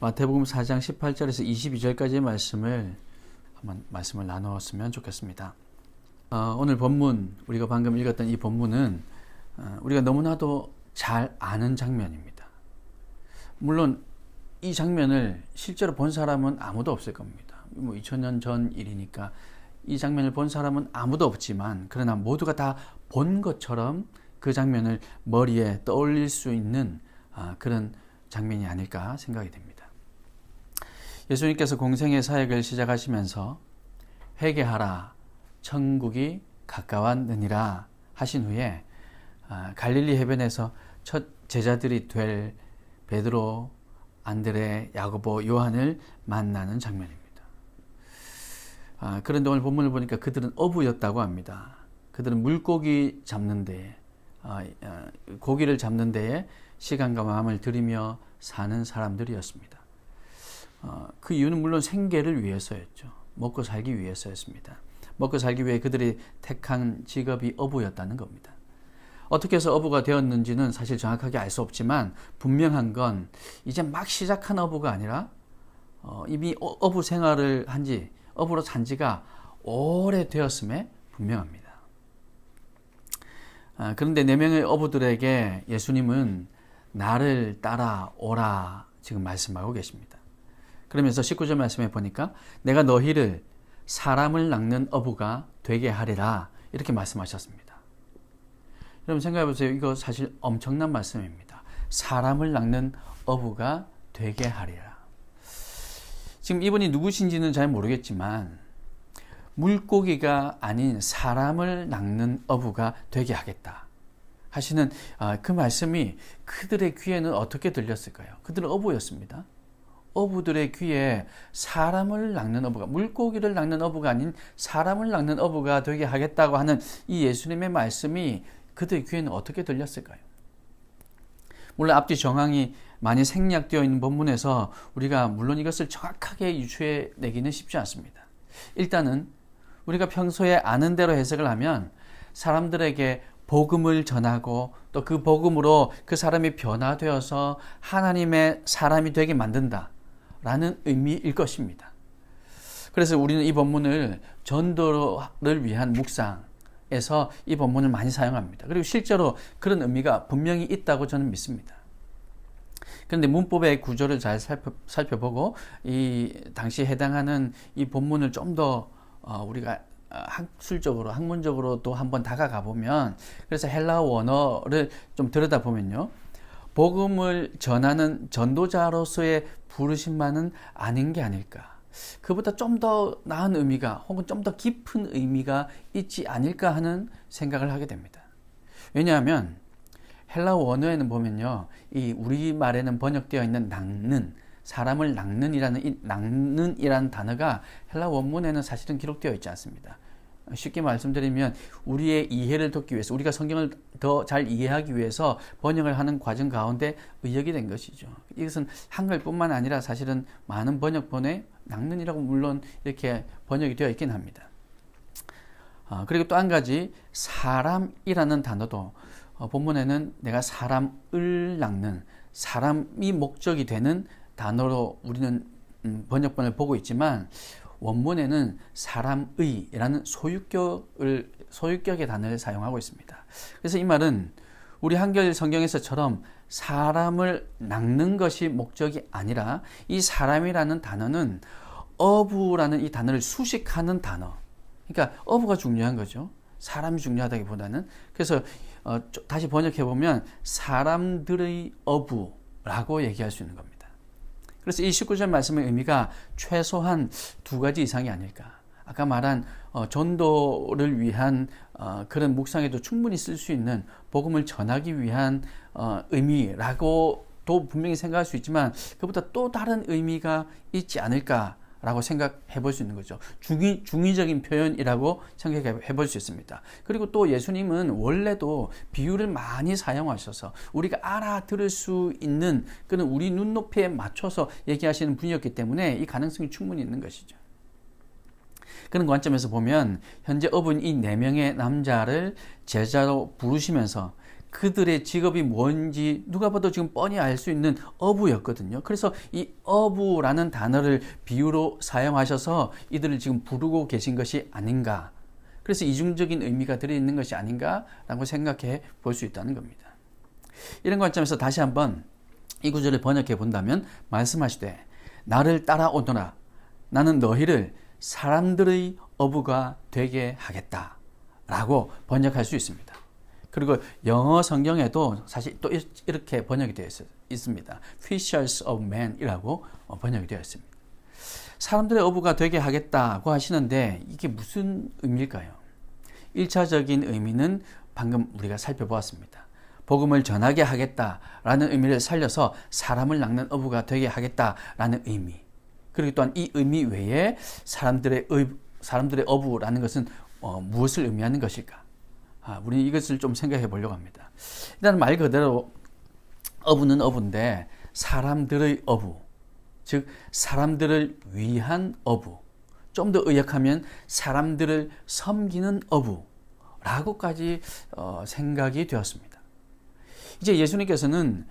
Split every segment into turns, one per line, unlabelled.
마태복음 4장 18절에서 22절까지의 말씀을 나누었으면 좋겠습니다. 오늘 본문, 우리가 방금 읽었던 이 본문은 우리가 너무나도 잘 아는 장면입니다. 물론 이 장면을 실제로 본 사람은 아무도 없을 겁니다. 2000년 전 일이니까 이 장면을 본 사람은 아무도 없지만, 그러나 모두가 다 본 것처럼 그 장면을 머리에 떠올릴 수 있는 그런 장면이 아닐까 생각이 됩니다. 예수님께서 공생의 사역을 시작하시면서 회개하라, 천국이 가까웠느니라 하신 후에 갈릴리 해변에서 첫 제자들이 될 베드로, 안드레, 야고보, 요한을 만나는 장면입니다. 그런데 오늘 본문을 보니까 그들은 어부였다고 합니다. 그들은 물고기 잡는 데에, 고기를 잡는 데에 시간과 마음을 들이며 사는 사람들이었습니다. 그 이유는 물론 생계를 위해서였죠. 먹고 살기 위해서였습니다. 먹고 살기 위해 그들이 택한 직업이 어부였다는 겁니다. 어떻게 해서 어부가 되었는지는 사실 정확하게 알 수 없지만, 분명한 건 이제 막 시작한 어부가 아니라 이미 어부 생활을 어부로 산 지가 오래되었음에 분명합니다. 그런데 4명의 어부들에게 예수님은 나를 따라오라 지금 말씀하고 계십니다. 그러면서 19절 말씀에 보니까 내가 너희를 사람을 낚는 어부가 되게 하리라 이렇게 말씀하셨습니다. 여러분 생각해 보세요. 이거 사실 엄청난 말씀입니다. 사람을 낚는 어부가 되게 하리라. 지금 이분이 누구신지는 잘 모르겠지만 물고기가 아닌 사람을 낚는 어부가 되게 하겠다 하시는 그 말씀이 그들의 귀에는 어떻게 들렸을까요? 그들은 어부였습니다. 어부들의 귀에 사람을 낚는 어부가, 물고기를 낚는 어부가 아닌 사람을 낚는 어부가 되게 하겠다고 하는 이 예수님의 말씀이 그들의 귀에는 어떻게 들렸을까요? 물론 앞뒤 정황이 많이 생략되어 있는 본문에서 우리가 물론 이것을 정확하게 유추해내기는 쉽지 않습니다. 일단은 우리가 평소에 아는 대로 해석을 하면 사람들에게 복음을 전하고 또 그 복음으로 그 사람이 변화되어서 하나님의 사람이 되게 만든다 라는 의미일 것입니다. 그래서 우리는 이 본문을 전도를 위한 묵상에서 이 본문을 많이 사용합니다. 그리고 실제로 그런 의미가 분명히 있다고 저는 믿습니다. 그런데 문법의 구조를 잘 살펴보고 이 당시에 해당하는 이 본문을 좀 더 우리가 학문적으로 또 한번 다가가 보면, 그래서 헬라어 원어를 좀 들여다보면요, 복음을 전하는 전도자로서의 부르심만은 아닌 게 아닐까, 그보다 좀 더 나은 의미가 혹은 좀 더 깊은 의미가 있지 않을까 하는 생각을 하게 됩니다. 왜냐하면 헬라어 원어에는 보면요, 이 우리말에는 번역되어 있는 낚는, 사람을 낚는이라는 단어가 헬라어 원문에는 사실은 기록되어 있지 않습니다. 쉽게 말씀드리면 우리의 이해를 돕기 위해서, 우리가 성경을 더 잘 이해하기 위해서 번역을 하는 과정 가운데 의역이 된 것이죠. 이것은 한글뿐만 아니라 사실은 많은 번역본에 낚는이라고 물론 이렇게 번역이 되어 있긴 합니다. 그리고 또 한 가지, 사람이라는 단어도 본문에는 내가 사람을 낚는, 사람이 목적이 되는 단어로 우리는 번역본을 보고 있지만, 원문에는 사람의라는 소유격의 단어를 사용하고 있습니다. 그래서 이 말은 우리 한글 성경에서처럼 사람을 낚는 것이 목적이 아니라, 이 사람이라는 단어는 어부라는 이 단어를 수식하는 단어, 그러니까 어부가 중요한 거죠. 사람이 중요하다기보다는. 그래서 다시 번역해보면 사람들의 어부라고 얘기할 수 있는 겁니다. 그래서 이 19절 말씀의 의미가 최소한 2가지 이상이 아닐까. 아까 말한 전도를 위한 그런 묵상에도 충분히 쓸 수 있는, 복음을 전하기 위한 의미라고도 분명히 생각할 수 있지만, 그보다 또 다른 의미가 있지 않을까라고 생각해 볼 수 있는 거죠. 중의적인 표현이라고 생각해 볼 수 있습니다. 그리고 또 예수님은 원래도 비유를 많이 사용하셔서 우리가 알아들을 수 있는 그런 우리 눈높이에 맞춰서 얘기하시는 분이었기 때문에 이 가능성이 충분히 있는 것이죠. 그런 관점에서 보면 현재 어부인 이 4명의 남자를 제자로 부르시면서 그들의 직업이 뭔지 누가 봐도 지금 뻔히 알 수 있는 어부였거든요. 그래서 이 어부라는 단어를 비유로 사용하셔서 이들을 지금 부르고 계신 것이 아닌가. 그래서 이중적인 의미가 들어있는 것이 아닌가라고 생각해 볼 수 있다는 겁니다. 이런 관점에서 다시 한번 이 구절을 번역해 본다면 말씀하시되 나를 따라오너라. 나는 너희를 사람들의 어부가 되게 하겠다. 라고 번역할 수 있습니다. 그리고 영어 성경에도 사실 또 이렇게 번역이 되어 있습니다. Fishers of men 이라고 번역이 되어 있습니다. 사람들의 어부가 되게 하겠다고 하시는데 이게 무슨 의미일까요? 1차적인 의미는 방금 우리가 살펴보았습니다. 복음을 전하게 하겠다라는 의미를 살려서 사람을 낚는 어부가 되게 하겠다라는 의미. 그리고 또한 이 의미 외에 사람들의 어부라는 것은 무엇을 의미하는 것일까? 우리는 이것을 좀 생각해 보려고 합니다. 일단 말 그대로 어부는 어부인데 사람들의 어부, 즉 사람들을 위한 어부, 좀 더 의역하면 사람들을 섬기는 어부라고까지 생각이 되었습니다. 이제 예수님께서는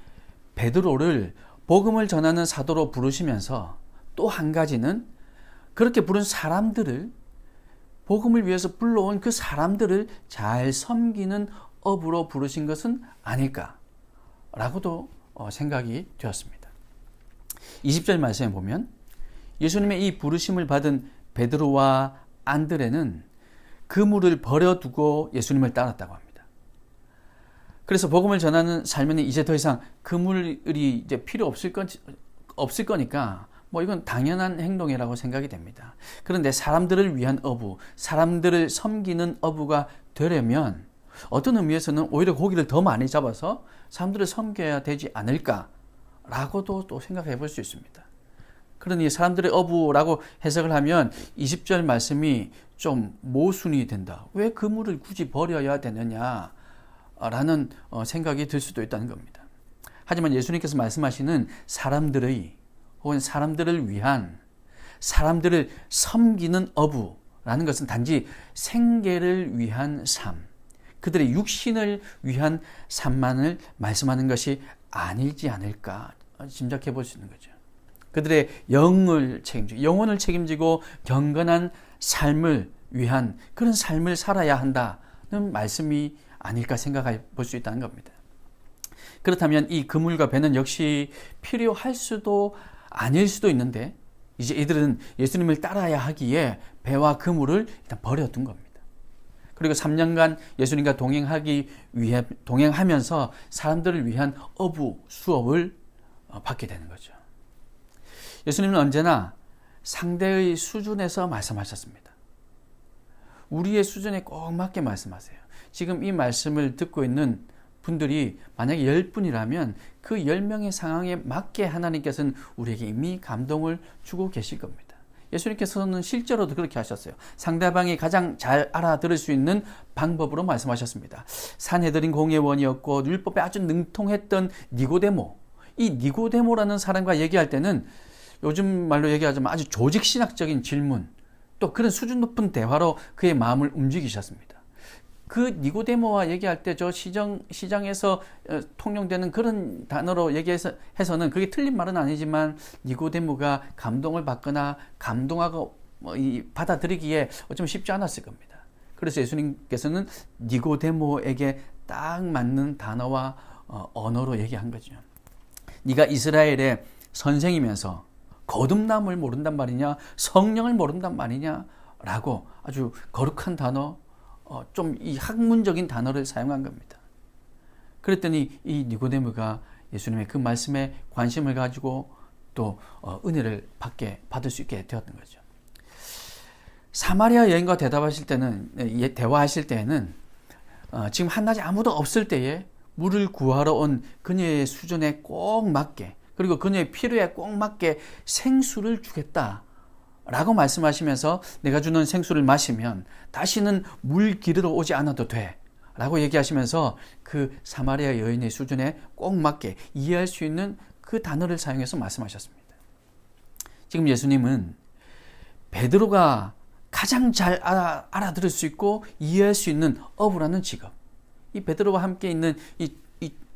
베드로를 복음을 전하는 사도로 부르시면서 또 한 가지는 그렇게 부른 사람들을 복음을 위해서 불러온 그 사람들을 잘 섬기는 업으로 부르신 것은 아닐까라고도 생각이 되었습니다. 20절 말씀에 보면 예수님의 이 부르심을 받은 베드로와 안드레는 그물을 버려두고 예수님을 따랐다고 합니다. 그래서 복음을 전하는 삶에는 이제 더 이상 그물이 이제 필요 없을 거니까 이건 당연한 행동이라고 생각이 됩니다. 그런데 사람들을 위한 어부, 사람들을 섬기는 어부가 되려면 어떤 의미에서는 오히려 고기를 더 많이 잡아서 사람들을 섬겨야 되지 않을까라고도 또 생각해 볼 수 있습니다. 그러니 사람들의 어부라고 해석을 하면 20절 말씀이 좀 모순이 된다. 왜 그물을 굳이 버려야 되느냐라는 생각이 들 수도 있다는 겁니다. 하지만 예수님께서 말씀하시는 사람들의 혹은 사람들을 위한, 사람들을 섬기는 어부라는 것은 단지 생계를 위한 삶, 그들의 육신을 위한 삶만을 말씀하는 것이 아니지 않을까 짐작해 볼 수 있는 거죠. 그들의 영혼을 책임지고 경건한 삶을 위한 그런 삶을 살아야 한다는 말씀이 아닐까 생각해 볼 수 있다는 겁니다. 그렇다면 이 그물과 배는 역시 필요할 수도 아닐 수도 있는데 이제 이들은 예수님을 따라야 하기에 배와 그물을 일단 버려둔 겁니다. 그리고 3년간 예수님과 동행하면서 사람들을 위한 어부 수업을 받게 되는 거죠. 예수님은 언제나 상대의 수준에서 말씀하셨습니다. 우리의 수준에 꼭 맞게 말씀하세요. 지금 이 말씀을 듣고 있는 분들이 만약에 10분이라면 그 10명의 상황에 맞게 하나님께서는 우리에게 이미 감동을 주고 계실 겁니다. 예수님께서는 실제로도 그렇게 하셨어요. 상대방이 가장 잘 알아들을 수 있는 방법으로 말씀하셨습니다. 산헤드린 공회원이었고 율법에 아주 능통했던 니고데모. 이 니고데모라는 사람과 얘기할 때는 요즘 말로 얘기하자면 아주 조직신학적인 질문, 또 그런 수준 높은 대화로 그의 마음을 움직이셨습니다. 그 니고데모와 얘기할 때 저 시장에서 통용되는 그런 단어로 얘기해서는 그게 틀린 말은 아니지만 니고데모가 감동을 받거나 감동하고 받아들이기에 좀 쉽지 않았을 겁니다. 그래서 예수님께서는 니고데모에게 딱 맞는 단어와 언어로 얘기한 거죠. 네가 이스라엘의 선생이면서 거듭남을 모른단 말이냐, 성령을 모른단 말이냐 라고 아주 거룩한 단어, 좀 이 학문적인 단어를 사용한 겁니다. 그랬더니 이 니고데모가 예수님의 그 말씀에 관심을 가지고 또 은혜를 받을 수 있게 되었던 거죠. 사마리아 여인과 대화하실 때에는 지금 한낮에 아무도 없을 때에 물을 구하러 온 그녀의 수준에 꼭 맞게, 그리고 그녀의 필요에 꼭 맞게 생수를 주겠다 라고 말씀하시면서 내가 주는 생수를 마시면 다시는 물 기르러 오지 않아도 돼 라고 얘기하시면서 그 사마리아 여인의 수준에 꼭 맞게 이해할 수 있는 그 단어를 사용해서 말씀하셨습니다. 지금 예수님은 베드로가 가장 잘 알아들을 수 있고 이해할 수 있는 어부라는 직업, 이 베드로와 함께 있는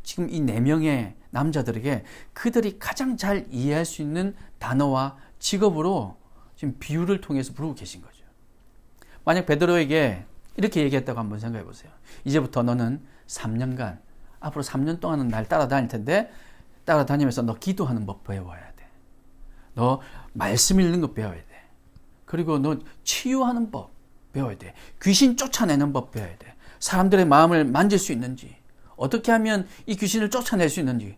지금 이 네 명의 남자들에게 그들이 가장 잘 이해할 수 있는 단어와 직업으로 지금 비유를 통해서 부르고 계신 거죠. 만약 베드로에게 이렇게 얘기했다고 한번 생각해 보세요. 이제부터 너는 3년간, 앞으로 3년 동안은 날 따라다닐 텐데 따라다니면서 너 기도하는 법 배워야 돼. 너 말씀 읽는 거 배워야 돼. 그리고 너 치유하는 법 배워야 돼. 귀신 쫓아내는 법 배워야 돼. 사람들의 마음을 만질 수 있는지, 어떻게 하면 이 귀신을 쫓아낼 수 있는지,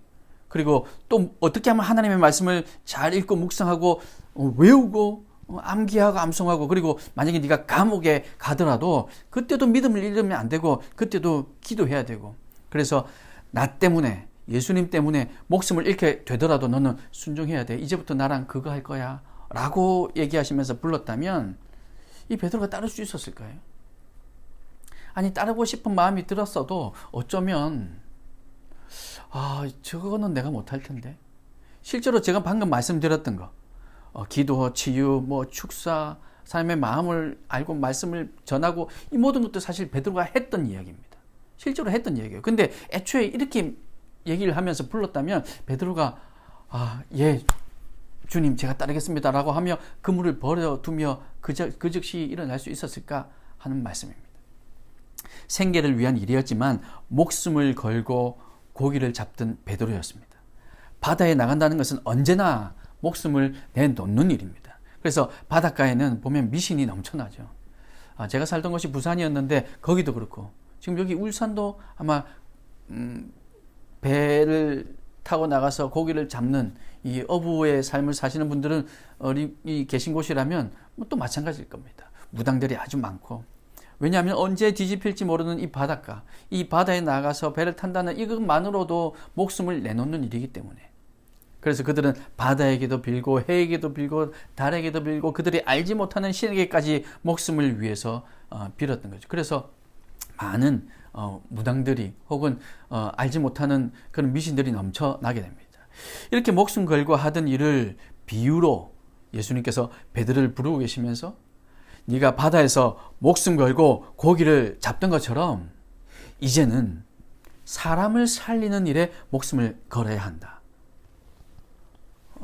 그리고 또 어떻게 하면 하나님의 말씀을 잘 읽고 묵상하고 외우고 암기하고 암송하고, 그리고 만약에 네가 감옥에 가더라도 그때도 믿음을 잃으면 안 되고 그때도 기도해야 되고, 그래서 나 때문에, 예수님 때문에 목숨을 잃게 되더라도 너는 순종해야 돼. 이제부터 나랑 그거 할 거야 라고 얘기하시면서 불렀다면 이 베드로가 따를 수 있었을까요? 아니, 따르고 싶은 마음이 들었어도 어쩌면 저거는 내가 못할 텐데. 실제로 제가 방금 말씀드렸던 거, 기도, 치유, 축사, 사람의 마음을 알고 말씀을 전하고, 이 모든 것도 사실 베드로가 했던 이야기입니다. 실제로 했던 얘기예요. 근데 애초에 이렇게 얘기를 하면서 불렀다면 베드로가 예, 주님 제가 따르겠습니다 라고 하며 그물을 버려두며 그 즉시 일어날 수 있었을까 하는 말씀입니다. 생계를 위한 일이었지만 목숨을 걸고 고기를 잡던 베드로였습니다. 바다에 나간다는 것은 언제나 목숨을 내놓는 일입니다. 그래서 바닷가에는 보면 미신이 넘쳐나죠. 제가 살던 곳이 부산이었는데 거기도 그렇고, 지금 여기 울산도 아마 배를 타고 나가서 고기를 잡는 이 어부의 삶을 사시는 분들은 계신 곳이라면 또 마찬가지일 겁니다. 무당들이 아주 많고, 왜냐하면 언제 뒤집힐지 모르는 이 바닷가, 이 바다에 나가서 배를 탄다는 이것만으로도 목숨을 내놓는 일이기 때문에, 그래서 그들은 바다에게도 빌고 해에게도 빌고 달에게도 빌고 그들이 알지 못하는 신에게까지 목숨을 위해서 빌었던 거죠. 그래서 많은 무당들이 혹은 알지 못하는 그런 미신들이 넘쳐나게 됩니다. 이렇게 목숨 걸고 하던 일을 비유로 예수님께서 베드로를 부르고 계시면서, 네가 바다에서 목숨 걸고 고기를 잡던 것처럼 이제는 사람을 살리는 일에 목숨을 걸어야 한다.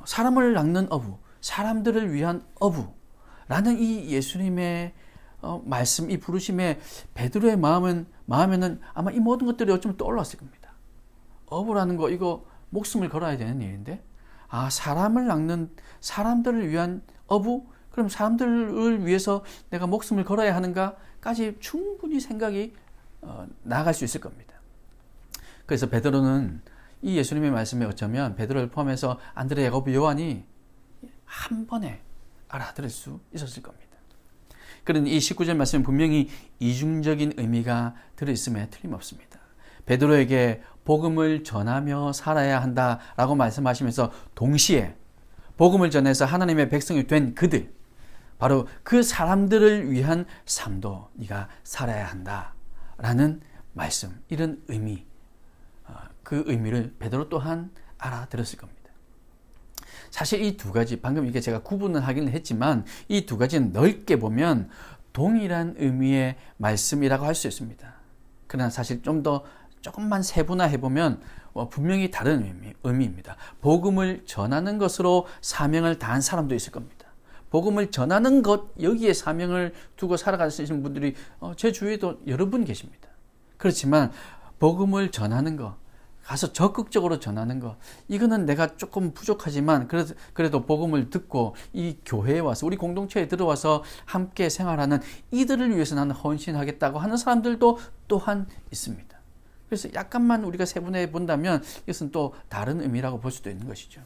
사람을 낚는 어부, 사람들을 위한 어부라는 이 예수님의 말씀, 이 부르심에 베드로의 마음에는 아마 이 모든 것들이 어쩌면 떠올랐을 겁니다. 어부라는 거, 이거 목숨을 걸어야 되는 일인데, 사람을 낚는, 사람들을 위한 어부? 그럼 사람들을 위해서 내가 목숨을 걸어야 하는가까지 충분히 생각이 나아갈 수 있을 겁니다. 그래서 베드로는 이 예수님의 말씀에 어쩌면 베드로를 포함해서 안드레, 야고보, 요한이 한 번에 알아들을 수 있었을 겁니다. 그런 이 19절 말씀은 분명히 이중적인 의미가 들어있음에 틀림없습니다. 베드로에게 복음을 전하며 살아야 한다라고 말씀하시면서 동시에 복음을 전해서 하나님의 백성이 된 그들, 바로 그 사람들을 위한 삶도 네가 살아야 한다라는 말씀, 이런 의미, 그 의미를 베드로 또한 알아들었을 겁니다. 사실 이 두 가지, 방금 이게 제가 구분을 하기는 했지만 이 두 가지는 넓게 보면 동일한 의미의 말씀이라고 할 수 있습니다. 그러나 사실 조금만 세분화해보면 분명히 다른 의미입니다. 복음을 전하는 것으로 사명을 다한 사람도 있을 겁니다. 복음을 전하는 것, 여기에 사명을 두고 살아가시는 분들이 제 주위에도 여러 분 계십니다. 그렇지만 복음을 전하는 것, 가서 적극적으로 전하는 것, 이거는 내가 조금 부족하지만 그래도 복음을 듣고 이 교회에 와서, 우리 공동체에 들어와서 함께 생활하는 이들을 위해서 나는 헌신하겠다고 하는 사람들도 또한 있습니다. 그래서 약간만 우리가 세분화해 본다면 이것은 또 다른 의미라고 볼 수도 있는 것이죠.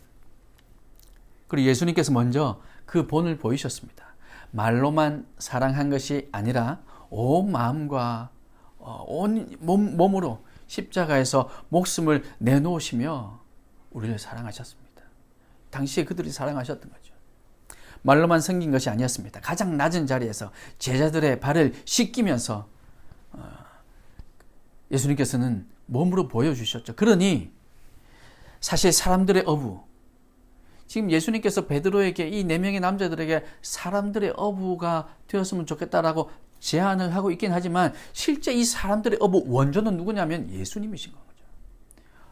그리고 예수님께서 먼저 그 본을 보이셨습니다. 말로만 사랑한 것이 아니라 온 마음과 온 몸으로 십자가에서 목숨을 내놓으시며 우리를 사랑하셨습니다. 당시에 그들이 사랑하셨던 거죠. 말로만 섬긴 것이 아니었습니다. 가장 낮은 자리에서 제자들의 발을 씻기면서 예수님께서는 몸으로 보여주셨죠. 그러니 사실 사람들의 어부, 지금 예수님께서 베드로에게, 이 네 명의 남자들에게 사람들의 어부가 되었으면 좋겠다라고 제안을 하고 있긴 하지만 실제 이 사람들의 어부 원조는 누구냐면 예수님이신 거죠.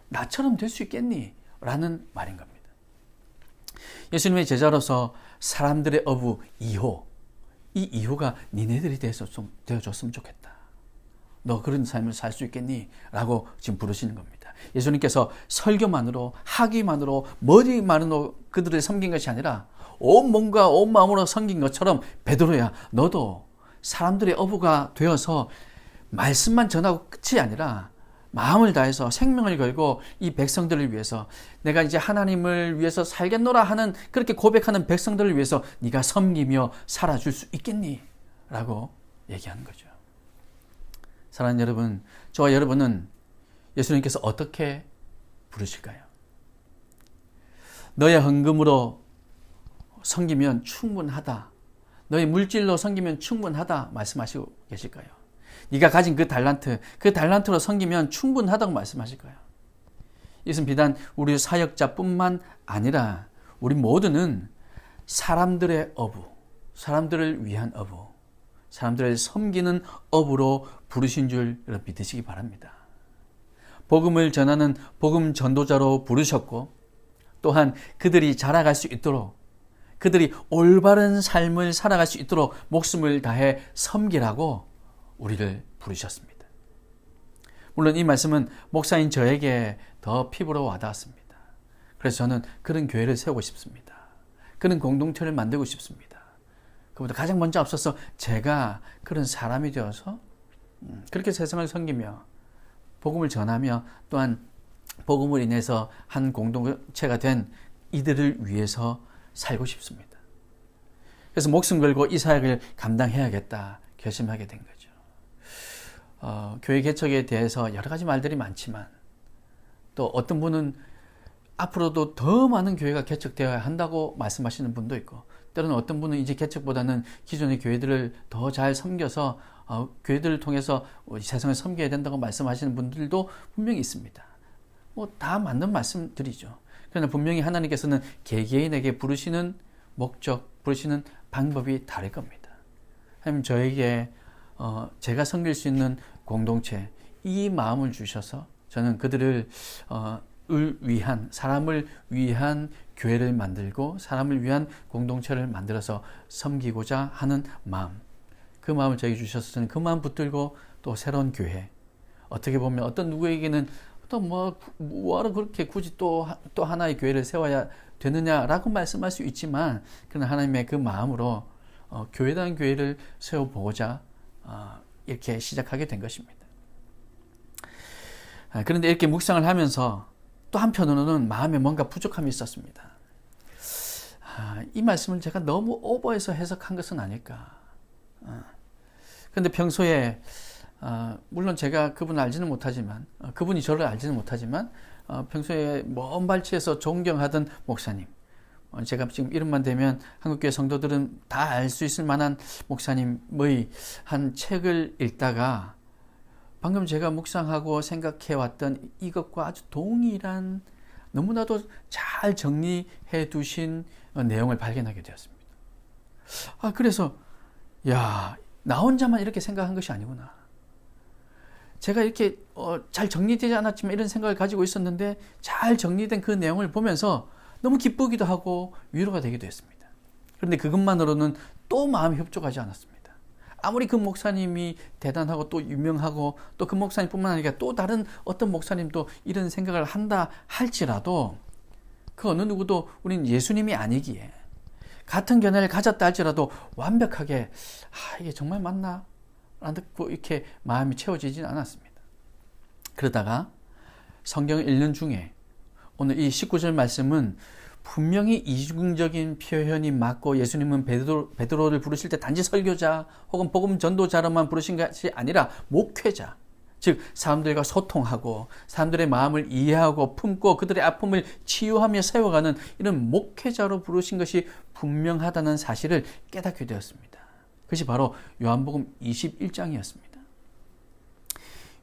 나처럼 될 수 있겠니? 라는 말인 겁니다. 예수님의 제자로서 사람들의 어부 2호, 이 2호가 니네들이 되어줬으면 좋겠다. 너 그런 삶을 살 수 있겠니? 라고 지금 부르시는 겁니다. 예수님께서 설교만으로, 학위만으로, 머리만으로 그들을 섬긴 것이 아니라 온 몸과 온 마음으로 섬긴 것처럼 베드로야, 너도 사람들의 어부가 되어서 말씀만 전하고 끝이 아니라 마음을 다해서 생명을 걸고 이 백성들을 위해서 내가 이제 하나님을 위해서 살겠노라 하는 그렇게 고백하는 백성들을 위해서 네가 섬기며 살아줄 수 있겠니? 라고 얘기하는 거죠. 사랑하는 여러분, 저와 여러분은 예수님께서 어떻게 부르실까요? 너의 헌금으로 섬기면 충분하다. 너의 물질로 섬기면 충분하다 말씀하시고 계실까요? 네가 가진 그 달란트로 섬기면 충분하다고 말씀하실까요? 이것은 비단 우리 사역자뿐만 아니라 우리 모두는 사람들의 어부, 사람들을 위한 어부, 사람들을 섬기는 어부로 부르신 줄 여러분 믿으시기 바랍니다. 복음을 전하는 복음 전도자로 부르셨고 또한 그들이 자라갈 수 있도록 그들이 올바른 삶을 살아갈 수 있도록 목숨을 다해 섬기라고 우리를 부르셨습니다. 물론 이 말씀은 목사인 저에게 더 피부로 와닿았습니다. 그래서 저는 그런 교회를 세우고 싶습니다. 그런 공동체를 만들고 싶습니다. 그보다 가장 먼저 앞서서 제가 그런 사람이 되어서 그렇게 세상을 섬기며 복음을 전하며 또한 복음을 인해서 한 공동체가 된 이들을 위해서 살고 싶습니다. 그래서 목숨 걸고 이 사역을 감당해야겠다 결심하게 된 거죠. 교회 개척에 대해서 여러 가지 말들이 많지만 또 어떤 분은 앞으로도 더 많은 교회가 개척되어야 한다고 말씀하시는 분도 있고 때로는 어떤 분은 이제 개척보다는 기존의 교회들을 더 잘 섬겨서 교회들을 통해서 세상을 섬겨야 된다고 말씀하시는 분들도 분명히 있습니다. 다 맞는 말씀들이죠. 그러나 분명히 하나님께서는 개개인에게 부르시는 목적, 부르시는 방법이 다를 겁니다. 하나님 저에게 제가 섬길 수 있는 공동체, 이 마음을 주셔서 저는 그들을 위한, 사람을 위한 교회를 만들고 사람을 위한 공동체를 만들어서 섬기고자 하는 마음, 그 마음을 저에게 주셔서 저는 그 마음 붙들고 또 새로운 교회, 어떻게 보면 어떤 누구에게는 또 뭐하러 그렇게 굳이 또 하나의 교회를 세워야 되느냐라고 말씀할 수 있지만 그러나 하나님의 그 마음으로 교회다운 교회를 세워보고자 이렇게 시작하게 된 것입니다. 그런데 이렇게 묵상을 하면서 또 한편으로는 마음에 뭔가 부족함이 있었습니다. 이 말씀을 제가 너무 오버해서 해석한 것은 아닐까. 그런데 평소에 물론 제가 그분을 알지는 못하지만 그분이 저를 알지는 못하지만 평소에 먼 발치에서 존경하던 목사님, 제가 지금 이름만 대면 한국교회 성도들은 다 알 수 있을 만한 목사님의 한 책을 읽다가 방금 제가 묵상하고 생각해왔던 이것과 아주 동일한 너무나도 잘 정리해 두신 내용을 발견하게 되었습니다. 그래서 나 혼자만 이렇게 생각한 것이 아니구나. 제가 이렇게 잘 정리되지 않았지만 이런 생각을 가지고 있었는데 잘 정리된 그 내용을 보면서 너무 기쁘기도 하고 위로가 되기도 했습니다. 그런데 그것만으로는 또 마음이 협족하지 않았습니다. 아무리 그 목사님이 대단하고 또 유명하고 또 그 목사님뿐만 아니라 또 다른 어떤 목사님도 이런 생각을 한다 할지라도 그 어느 누구도 우린 예수님이 아니기에 같은 견해를 가졌다 할지라도 완벽하게 이게 정말 맞나? 이렇게 마음이 채워지지는 않았습니다. 그러다가 성경을 읽는 중에 오늘 이 19절 말씀은 분명히 이중적인 표현이 맞고 예수님은 베드로를 부르실 때 단지 설교자 혹은 복음 전도자로만 부르신 것이 아니라 목회자, 즉 사람들과 소통하고 사람들의 마음을 이해하고 품고 그들의 아픔을 치유하며 세워가는 이런 목회자로 부르신 것이 분명하다는 사실을 깨닫게 되었습니다. 그것이 바로 요한복음 21장이었습니다.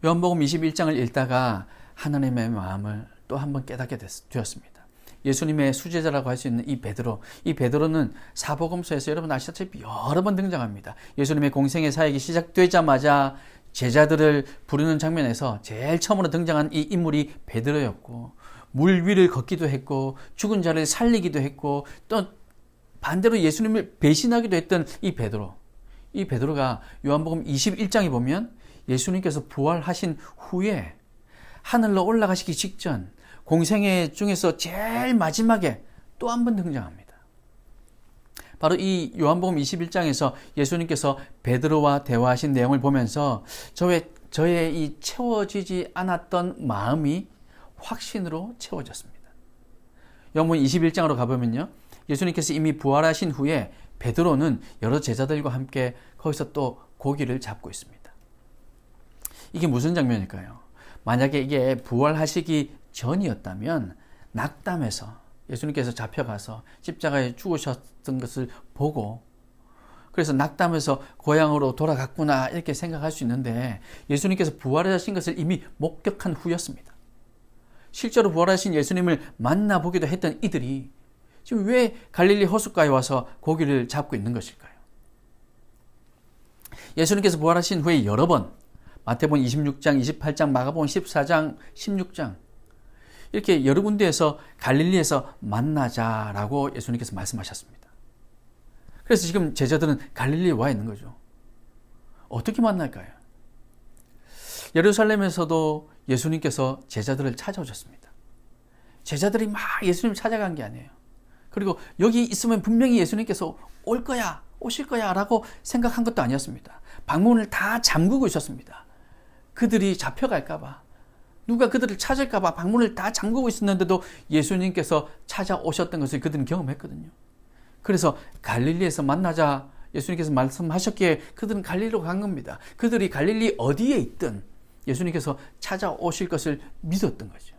요한복음 21장을 읽다가 하나님의 마음을 또 한 번 깨닫게 되었습니다. 예수님의 수제자라고 할 수 있는 이 베드로. 이 베드로는 사복음서에서 여러분 아시다시피 여러 번 등장합니다. 예수님의 공생의 사역이 시작되자마자 제자들을 부르는 장면에서 제일 처음으로 등장한 이 인물이 베드로였고, 물 위를 걷기도 했고, 죽은 자를 살리기도 했고, 또 반대로 예수님을 배신하기도 했던 이 베드로. 이 베드로가 요한복음 21장에 보면 예수님께서 부활하신 후에 하늘로 올라가시기 직전 공생애 중에서 제일 마지막에 또 한 번 등장합니다. 바로 이 요한복음 21장에서 예수님께서 베드로와 대화하신 내용을 보면서 저의 이 채워지지 않았던 마음이 확신으로 채워졌습니다. 요한복음 21장으로 가보면요, 예수님께서 이미 부활하신 후에 베드로는 여러 제자들과 함께 거기서 또 고기를 잡고 있습니다. 이게 무슨 장면일까요? 만약에 이게 부활하시기 전이었다면 낙담해서 예수님께서 잡혀가서 십자가에 죽으셨던 것을 보고 그래서 낙담해서 고향으로 돌아갔구나 이렇게 생각할 수 있는데, 예수님께서 부활하신 것을 이미 목격한 후였습니다. 실제로 부활하신 예수님을 만나보기도 했던 이들이 지금 왜 갈릴리 호숫가에 와서 고기를 잡고 있는 것일까요? 예수님께서 부활하신 후에 여러 번 마태복음 26장, 28장, 마가복음 14장, 16장 이렇게 여러 군데에서 갈릴리에서 만나자라고 예수님께서 말씀하셨습니다. 그래서 지금 제자들은 갈릴리에 와 있는 거죠. 어떻게 만날까요? 예루살렘에서도 예수님께서 제자들을 찾아오셨습니다. 제자들이 막 예수님을 찾아간 게 아니에요. 그리고 여기 있으면 분명히 예수님께서 오실 거야 라고 생각한 것도 아니었습니다. 방문을 다 잠그고 있었습니다. 그들이 잡혀갈까봐, 누가 그들을 찾을까봐 방문을 다 잠그고 있었는데도 예수님께서 찾아오셨던 것을 그들은 경험했거든요. 그래서 갈릴리에서 만나자 예수님께서 말씀하셨기에 그들은 갈릴리로 간 겁니다. 그들이 갈릴리 어디에 있든 예수님께서 찾아오실 것을 믿었던 거죠.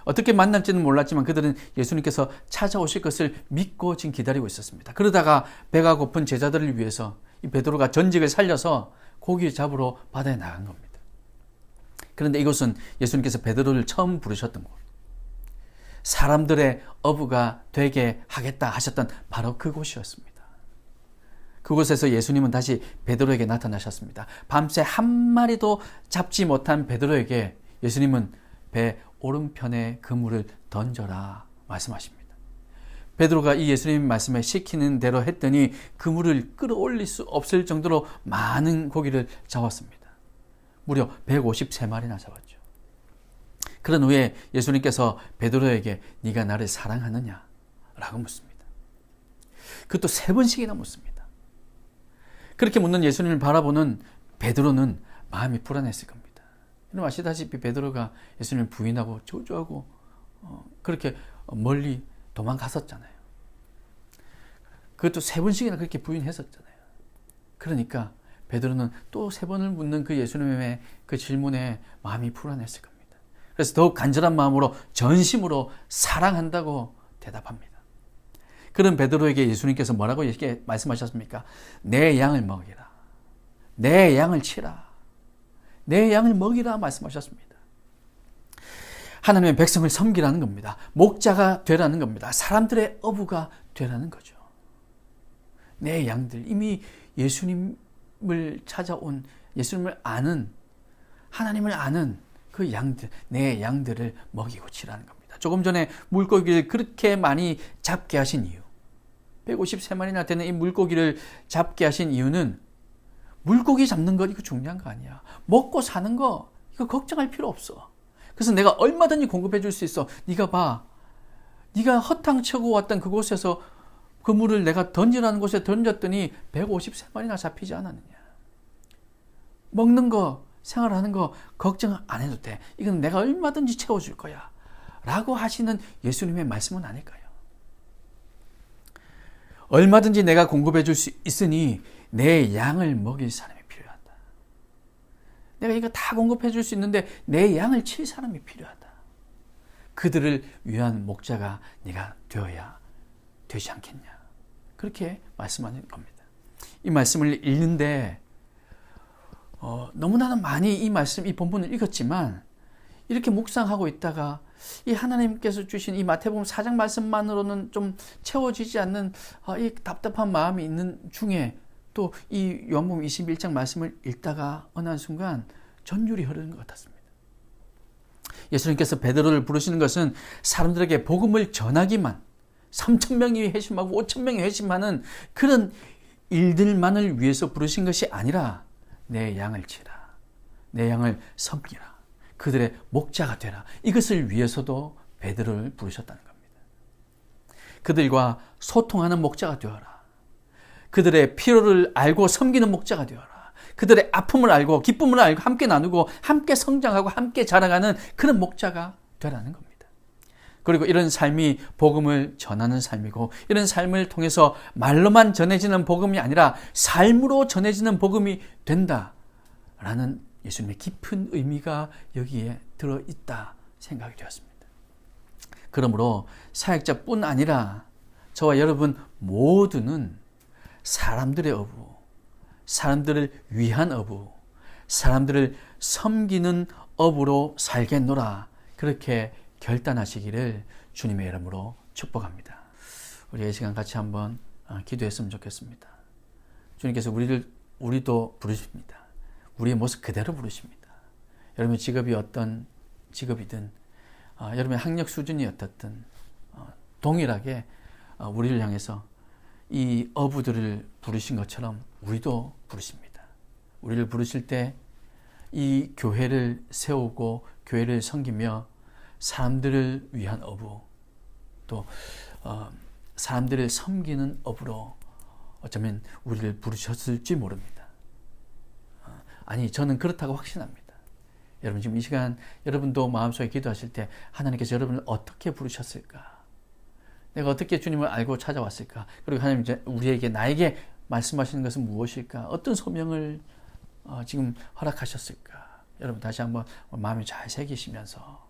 어떻게 만날지는 몰랐지만 그들은 예수님께서 찾아오실 것을 믿고 지금 기다리고 있었습니다. 그러다가 배가 고픈 제자들을 위해서 이 베드로가 전직을 살려서 고기 잡으러 바다에 나간 겁니다. 그런데 이곳은 예수님께서 베드로를 처음 부르셨던 곳, 사람들의 어부가 되게 하겠다 하셨던 바로 그곳이었습니다. 그곳에서 예수님은 다시 베드로에게 나타나셨습니다. 밤새 한 마리도 잡지 못한 베드로에게 예수님은 배 오른편에 그물을 던져라 말씀하십니다. 베드로가 이 예수님 말씀에 시키는 대로 했더니 그물을 끌어올릴 수 없을 정도로 많은 고기를 잡았습니다. 무려 153마리나 잡았죠. 그런 후에 예수님께서 베드로에게 네가 나를 사랑하느냐? 라고 묻습니다. 그것도 3번씩이나 묻습니다. 그렇게 묻는 예수님을 바라보는 베드로는 마음이 불안했을 겁니다. 여러분 아시다시피 베드로가 예수님을 부인하고 저주하고 그렇게 멀리 도망갔었잖아요. 그것도 3번씩이나 그렇게 부인했었잖아요. 그러니까 베드로는 또 3번을 묻는 그 예수님의 그 질문에 마음이 불안했을 겁니다. 그래서 더욱 간절한 마음으로 전심으로 사랑한다고 대답합니다. 그런 베드로에게 예수님께서 뭐라고 이렇게 말씀하셨습니까? 내 양을 먹이라. 내 양을 치라. 내 양을 먹이라 말씀하셨습니다. 하나님의 백성을 섬기라는 겁니다. 목자가 되라는 겁니다. 사람들의 어부가 되라는 거죠. 내 양들, 이미 예수님을 찾아온, 예수님을 아는, 하나님을 아는 그 양들, 내 양들을 먹이고 치라는 겁니다. 조금 전에 물고기를 그렇게 많이 잡게 하신 이유, 153마리나 되는 이 물고기를 잡게 하신 이유는 물고기 잡는 거 이거 중요한 거 아니야. 먹고 사는 거 이거 걱정할 필요 없어. 그래서 내가 얼마든지 공급해 줄 수 있어. 네가 봐. 네가 허탕치고 왔던 그곳에서 그물을 내가 던지라는 곳에 던졌더니 153마리나 잡히지 않았느냐. 먹는 거, 생활하는 거 걱정 안 해도 돼. 이건 내가 얼마든지 채워줄 거야. 라고 하시는 예수님의 말씀은 아닐까요? 얼마든지 내가 공급해 줄 수 있으니 내 양을 먹일 사람이 필요하다. 내가 이거 다 공급해 줄 수 있는데 내 양을 칠 사람이 필요하다. 그들을 위한 목자가 네가 되어야 되지 않겠냐. 그렇게 말씀하는 겁니다. 이 말씀을 읽는데 너무나도 많이 이 말씀, 이 본문을 읽었지만 이렇게 묵상하고 있다가 이 하나님께서 주신 이 마태복음 4장 말씀만으로는 좀 채워지지 않는 이 답답한 마음이 있는 중에 또 이 요한복음 21장 말씀을 읽다가 어느 한순간 전율이 흐르는 것 같았습니다. 예수님께서 베드로를 부르시는 것은 사람들에게 복음을 전하기만, 3,000명이 회심하고 5,000명이 회심하는 그런 일들만을 위해서 부르신 것이 아니라 내 양을 치라, 내 양을 섬기라, 그들의 목자가 되라, 이것을 위해서도 베드로를 부르셨다는 겁니다. 그들과 소통하는 목자가 되어라. 그들의 필요를 알고 섬기는 목자가 되어라. 그들의 아픔을 알고 기쁨을 알고 함께 나누고 함께 성장하고 함께 자라가는 그런 목자가 되라는 겁니다. 그리고 이런 삶이 복음을 전하는 삶이고, 이런 삶을 통해서 말로만 전해지는 복음이 아니라 삶으로 전해지는 복음이 된다라는 예수님의 깊은 의미가 여기에 들어있다 생각이 되었습니다. 그러므로 사역자뿐 아니라 저와 여러분 모두는 사람들의 어부, 사람들을 위한 어부, 사람들을 섬기는 어부로 살겠노라, 그렇게 결단하시기를 주님의 이름으로 축복합니다. 우리 이 시간 같이 한번 기도했으면 좋겠습니다. 주님께서 우리도 부르십니다. 우리의 모습 그대로 부르십니다. 여러분 직업이 어떤 직업이든, 여러분의 학력 수준이 어떻든 동일하게 우리를 향해서 이 어부들을 부르신 것처럼 우리도 부르십니다. 우리를 부르실 때 이 교회를 세우고 교회를 섬기며 사람들을 위한 어부, 또 사람들을 섬기는 어부로 어쩌면 우리를 부르셨을지 모릅니다. 아니, 저는 그렇다고 확신합니다. 여러분 지금 이 시간 여러분도 마음속에 기도하실 때 하나님께서 여러분을 어떻게 부르셨을까? 내가 어떻게 주님을 알고 찾아왔을까? 그리고 하나님 우리에게, 나에게 말씀하시는 것은 무엇일까? 어떤 소명을 지금 허락하셨을까? 여러분 다시 한번 마음에 잘 새기시면서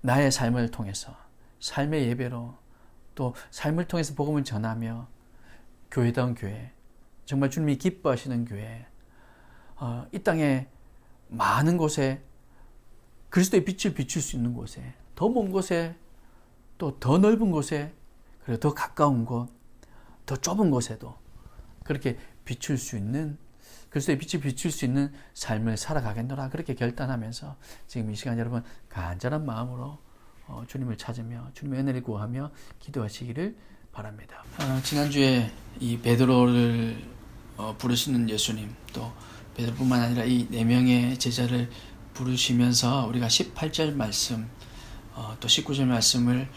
나의 삶을 통해서, 삶의 예배로, 또 삶을 통해서 복음을 전하며 교회다운 교회, 정말 주님이 기뻐하시는 교회, 이 땅에 많은 곳에 그리스도의 빛을 비출 수 있는 곳에, 더 먼 곳에, 또 더 넓은 곳에, 그리고 더 가까운 곳, 더 좁은 곳에도 그렇게 비출 수 있는, 그리스도의 빛을 비출 수 있는 삶을 살아가겠노라, 그렇게 결단하면서 지금 이 시간 여러분 간절한 마음으로 주님을 찾으며 주님의 은혜를 구하며 기도하시기를 바랍니다. 지난주에 이 베드로를 부르시는 예수님, 또 베드로뿐만 아니라 이 4명의 제자를 부르시면서 우리가 18절 말씀, 또 19절 말씀을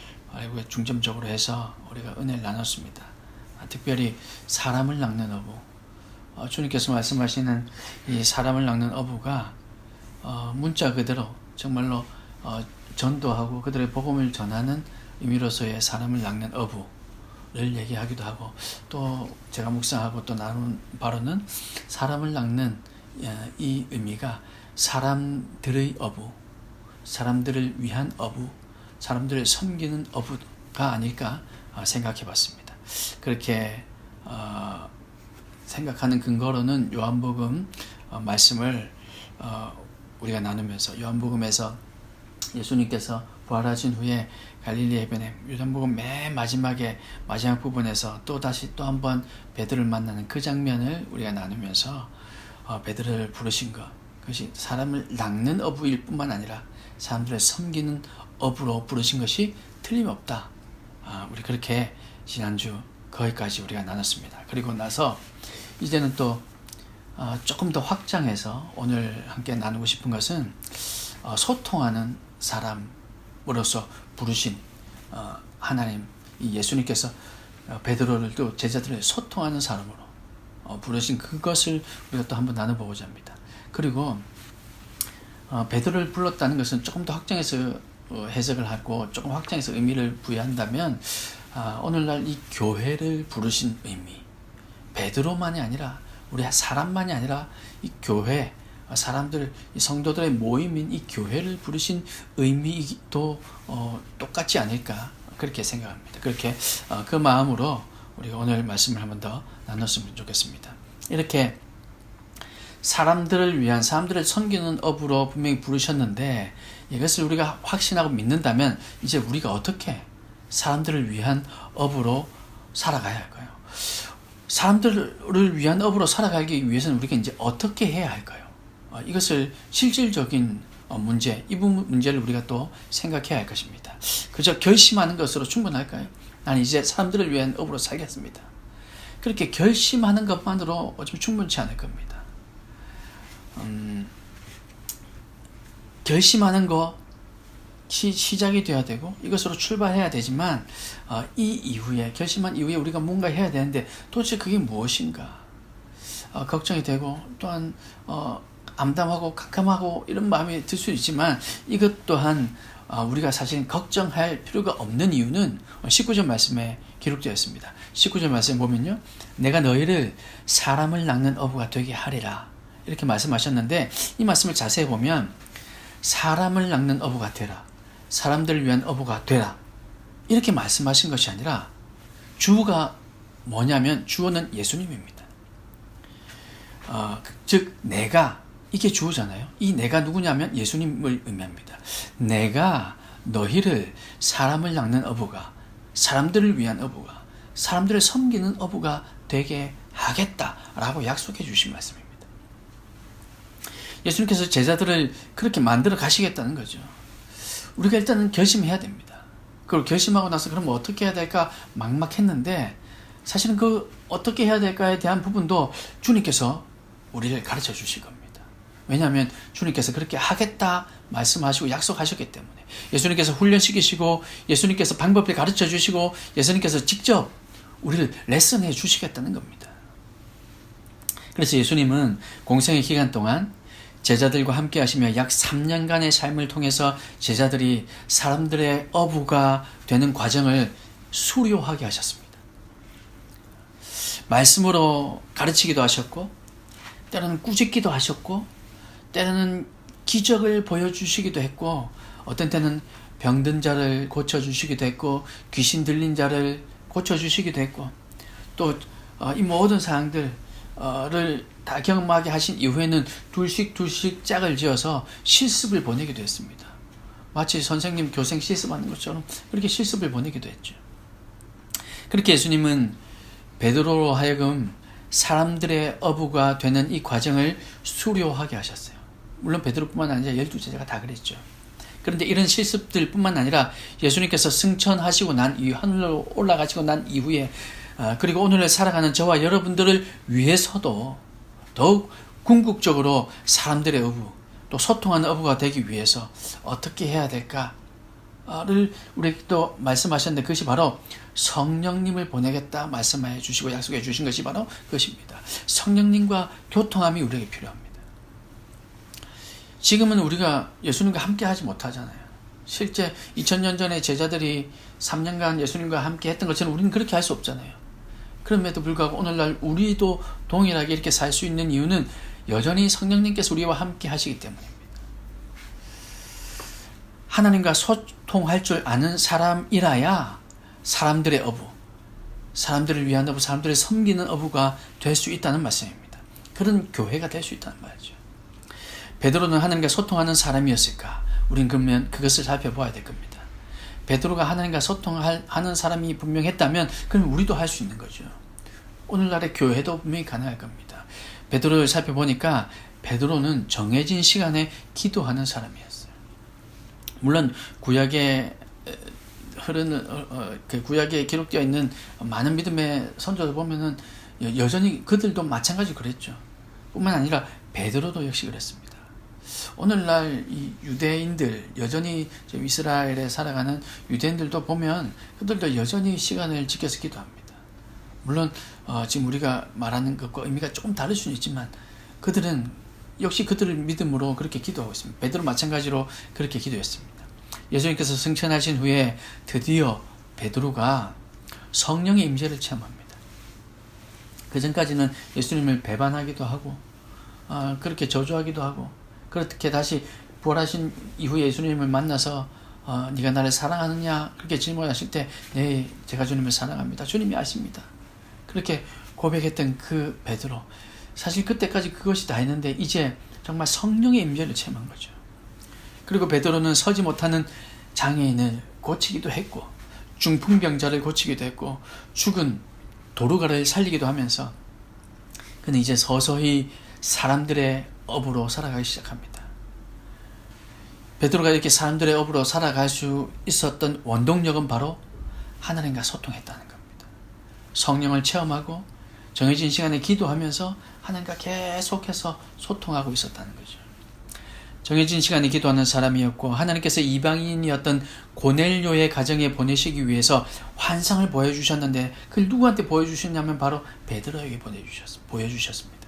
중점적으로 해서 우리가 은혜를 나눴습니다. 특별히 사람을 낚는 어부, 주님께서 말씀하시는 이 사람을 낚는 어부가 문자 그대로 정말로 전도하고 그들의 복음을 전하는 의미로서의 사람을 낚는 어부를 얘기하기도 하고, 또 제가 묵상하고 또 나눈 바로는 사람을 낚는 이 의미가 사람들의 어부, 사람들을 위한 어부, 사람들을 섬기는 어부가 아닐까 생각해 봤습니다. 그렇게 생각하는 근거로는 요한복음 말씀을 우리가 나누면서, 요한복음에서 예수님께서 부활하신 후에 갈릴리 해변에 요한복음 맨 마지막에 마지막 부분에서 또 한 번 베드로를 만나는 그 장면을 우리가 나누면서 베드로를 부르신 것, 그것이 사람을 낚는 어부일 뿐만 아니라 사람들을 섬기는 어부로 부르신 것이 틀림없다. 우리 그렇게 지난주 거기까지 우리가 나눴습니다. 그리고 나서 이제는 또 조금 더 확장해서 오늘 함께 나누고 싶은 것은 소통하는 사람으로서 부르신 하나님, 이 예수님께서 베드로를 또 제자들을 소통하는 사람으로 부르신 그것을 우리가 또 한번 나눠보고자 합니다. 그리고 베드로를 불렀다는 것은 조금 더 확장해서 해석을 하고 조금 확장해서 의미를 부여한다면, 오늘날 이 교회를 부르신 의미, 베드로만이 아니라 우리 사람만이 아니라 이 교회, 사람들, 이 성도들의 모임인 이 교회를 부르신 의미도 똑같지 않을까, 그렇게 생각합니다. 그렇게 그 마음으로 우리가 오늘 말씀을 한번 더 나눴으면 좋겠습니다. 이렇게 사람들을 위한, 사람들을 섬기는 업으로 분명히 부르셨는데 이것을 우리가 확신하고 믿는다면 이제 우리가 어떻게 사람들을 위한 업으로 살아가야 할까요? 사람들을 위한 업으로 살아가기 위해서는 우리가 이제 어떻게 해야 할까요? 이것을 실질적인 문제, 이 문제를 우리가 또 생각해야 할 것입니다. 그저 결심하는 것으로 충분할까요? 나는 이제 사람들을 위한 업으로 살겠습니다. 그렇게 결심하는 것만으로 어쩌면 충분치 않을 겁니다. 결심하는 거 시작이 돼야 되고 이것으로 출발해야 되지만 이 이후에, 결심한 이후에 우리가 뭔가 해야 되는데 도대체 그게 무엇인가 걱정이 되고 또한 암담하고 캄캄하고 이런 마음이 들 수 있지만 이것 또한 우리가 사실 걱정할 필요가 없는 이유는 19절 말씀에 기록되어 있습니다. 19절 말씀 보면요, 내가 너희를 사람을 낚는 어부가 되게 하리라 이렇게 말씀하셨는데, 이 말씀을 자세히 보면 사람을 낚는 어부가 되라, 사람들을 위한 어부가 되라 이렇게 말씀하신 것이 아니라 주어가 뭐냐면 주어는 예수님입니다. 즉 내가, 이게 주어잖아요. 이 내가 누구냐면 예수님을 의미합니다. 내가 너희를 사람을 낚는 어부가, 사람들을 위한 어부가, 사람들을 섬기는 어부가 되게 하겠다라고 약속해 주신 말씀입니다. 예수님께서 제자들을 그렇게 만들어 가시겠다는 거죠. 우리가 일단은 결심해야 됩니다. 그걸 결심하고 나서 그럼 어떻게 해야 될까 막막했는데, 사실은 그 어떻게 해야 될까에 대한 부분도 주님께서 우리를 가르쳐 주실 겁니다. 왜냐하면 주님께서 그렇게 하겠다 말씀하시고 약속하셨기 때문에, 예수님께서 훈련시키시고 예수님께서 방법을 가르쳐 주시고 예수님께서 직접 우리를 레슨해 주시겠다는 겁니다. 그래서 예수님은 공생의 기간 동안 제자들과 함께 하시며 약 3년간의 삶을 통해서 제자들이 사람들의 어부가 되는 과정을 수료하게 하셨습니다. 말씀으로 가르치기도 하셨고, 때로는 꾸짖기도 하셨고, 때로는 기적을 보여주시기도 했고, 어떤 때는 병든 자를 고쳐주시기도 했고, 귀신 들린 자를 고쳐주시기도 했고, 또 이 모든 사항들을 다 경험하게 하신 이후에는 둘씩 짝을 지어서 실습을 보내기도 했습니다. 마치 선생님 교생 실습하는 것처럼 그렇게 실습을 보내기도 했죠. 그렇게 예수님은 베드로로 하여금 사람들의 어부가 되는 이 과정을 수료하게 하셨어요. 물론 베드로뿐만 아니라 12제자가 다 그랬죠. 그런데 이런 실습들 뿐만 아니라 예수님께서 승천하시고 난 이후, 하늘로 올라가시고 난 이후에 그리고 오늘을 살아가는 저와 여러분들을 위해서도 더욱 궁극적으로 사람들의 어부, 또 소통하는 어부가 되기 위해서 어떻게 해야 될까를 우리 또 말씀하셨는데, 그것이 바로 성령님을 보내겠다 말씀해 주시고 약속해 주신 것이 바로 그것입니다. 성령님과 교통함이 우리에게 필요합니다. 지금은 우리가 예수님과 함께 하지 못하잖아요. 실제 2000년 전에 제자들이 3년간 예수님과 함께 했던 것처럼 우리는 그렇게 할 수 없잖아요. 그럼에도 불구하고 오늘날 우리도 동일하게 이렇게 살 수 있는 이유는 여전히 성령님께서 우리와 함께 하시기 때문입니다. 하나님과 소통할 줄 아는 사람이라야 사람들의 어부, 사람들을 위한 어부, 사람들을 섬기는 어부가 될 수 있다는 말씀입니다. 그런 교회가 될 수 있다는 말이죠. 베드로는 하나님과 소통하는 사람이었을까? 우린 그러면 그것을 살펴봐야 될 겁니다. 베드로가 하나님과 소통하는 사람이 분명했다면 그럼 우리도 할 수 있는 거죠. 오늘날의 교회도 분명히 가능할 겁니다. 베드로를 살펴보니까 베드로는 정해진 시간에 기도하는 사람이었어요. 물론 구약에 구약에 기록되어 있는 많은 믿음의 선조들 보면은 여전히 그들도 마찬가지로 그랬죠. 뿐만 아니라 베드로도 역시 그랬습니다. 오늘날 이 유대인들, 여전히 이스라엘에 살아가는 유대인들도 보면 그들도 여전히 시간을 지켜서 기도합니다. 물론 지금 우리가 말하는 것과 의미가 조금 다를 수는 있지만 그들은 역시 그들의 믿음으로 그렇게 기도하고 있습니다. 베드로 마찬가지로 그렇게 기도했습니다. 예수님께서 승천하신 후에 드디어 베드로가 성령의 임재를 체험합니다. 그 전까지는 예수님을 배반하기도 하고 그렇게 저주하기도 하고, 그렇게 다시 부활하신 이후에 예수님을 만나서 네가 나를 사랑하느냐 그렇게 질문하실 때 네, 제가 주님을 사랑합니다. 주님이 아십니다. 그렇게 고백했던 그 베드로, 사실 그때까지 그것이 다 했는데 이제 정말 성령의 임재를 체험한 거죠. 그리고 베드로는 서지 못하는 장애인을 고치기도 했고 중풍병자를 고치기도 했고 죽은 도루가를 살리기도 하면서 그는 이제 서서히 사람들의 업으로 살아가기 시작합니다. 베드로가 이렇게 사람들의 업으로 살아갈 수 있었던 원동력은 바로 하나님과 소통했다는 겁니다. 성령을 체험하고 정해진 시간에 기도하면서 하나님과 계속해서 소통하고 있었다는 거죠. 정해진 시간에 기도하는 사람이었고 하나님께서 이방인이었던 고넬료의 가정에 보내시기 위해서 환상을 보여주셨는데 그걸 누구한테 보여주셨냐면 바로 베드로에게 보여주셨습니다.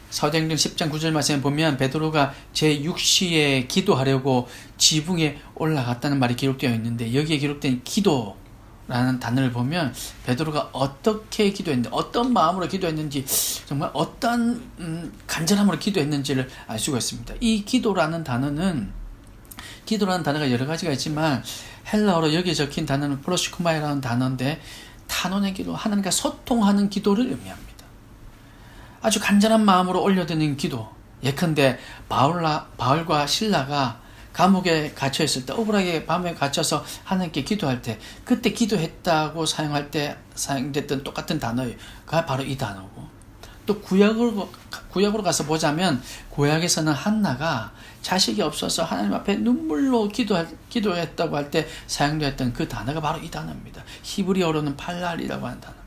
사도행전 10장 9절 말씀에 보면 베드로가 제6시에 기도하려고 지붕에 올라갔다는 말이 기록되어 있는데 여기에 기록된 기도라는 단어를 보면 베드로가 어떻게 기도했는지 어떤 마음으로 기도했는지 정말 어떤 간절함으로 기도했는지를 알 수가 있습니다. 이 기도라는 단어가 여러 가지가 있지만 헬라어로 여기에 적힌 단어는 프로시쿠마이라는 단어인데 탄원의 기도, 하나님과 소통하는 기도를 의미합니다. 아주 간절한 마음으로 올려드는 기도. 예컨대 바울과 실라가 감옥에 갇혀 있을 때 억울하게 밤에 갇혀서 하나님께 기도할 때 그때 기도했다고 사용할 때 사용됐던 똑같은 단어가 바로 이 단어고 또 구약으로 가서 보자면 구약에서는 한나가 자식이 없어서 하나님 앞에 눈물로 기도했다고 할 때 사용되었던 그 단어가 바로 이 단어입니다. 히브리어로는 팔랄이라고 하는 단어.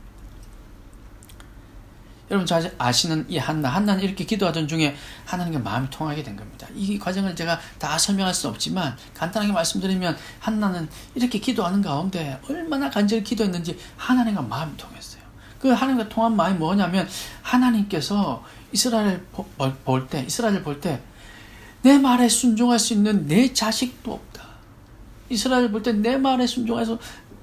여러분 잘 아시는 이 한나는 이렇게 기도하던 중에 하나님과 마음이 통하게 된 겁니다. 이 과정을 제가 다 설명할 수는 없지만 간단하게 말씀드리면 한나는 이렇게 기도하는 가운데 얼마나 간절히 기도했는지 하나님과 마음이 통했어요. 그 하나님과 통한 마음이 뭐냐면 하나님께서 이스라엘을 볼 때 내 말에 순종할 수 있는 내 자식도 없다. 이스라엘을 볼 때 내 말에 순종해서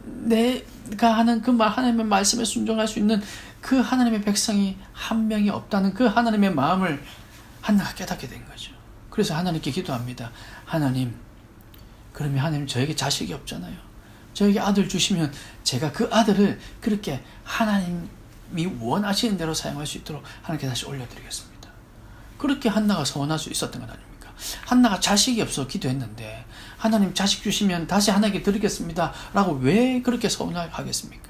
내가 하는 그 하나님의 말씀에 순종할 수 있는 그 하나님의 백성이 한 명이 없다는 그 하나님의 마음을 한나가 깨닫게 된 거죠. 그래서 하나님께 기도합니다. 하나님, 그러면 하나님 저에게 자식이 없잖아요. 저에게 아들 주시면 제가 그 아들을 그렇게 하나님이 원하시는 대로 사용할 수 있도록 하나님께 다시 올려드리겠습니다. 그렇게 한나가 소원할 수 있었던 건 아닙니까? 한나가 자식이 없어 기도했는데 하나님 자식 주시면 다시 하나님께 드리겠습니다 라고 왜 그렇게 소원하겠습니까?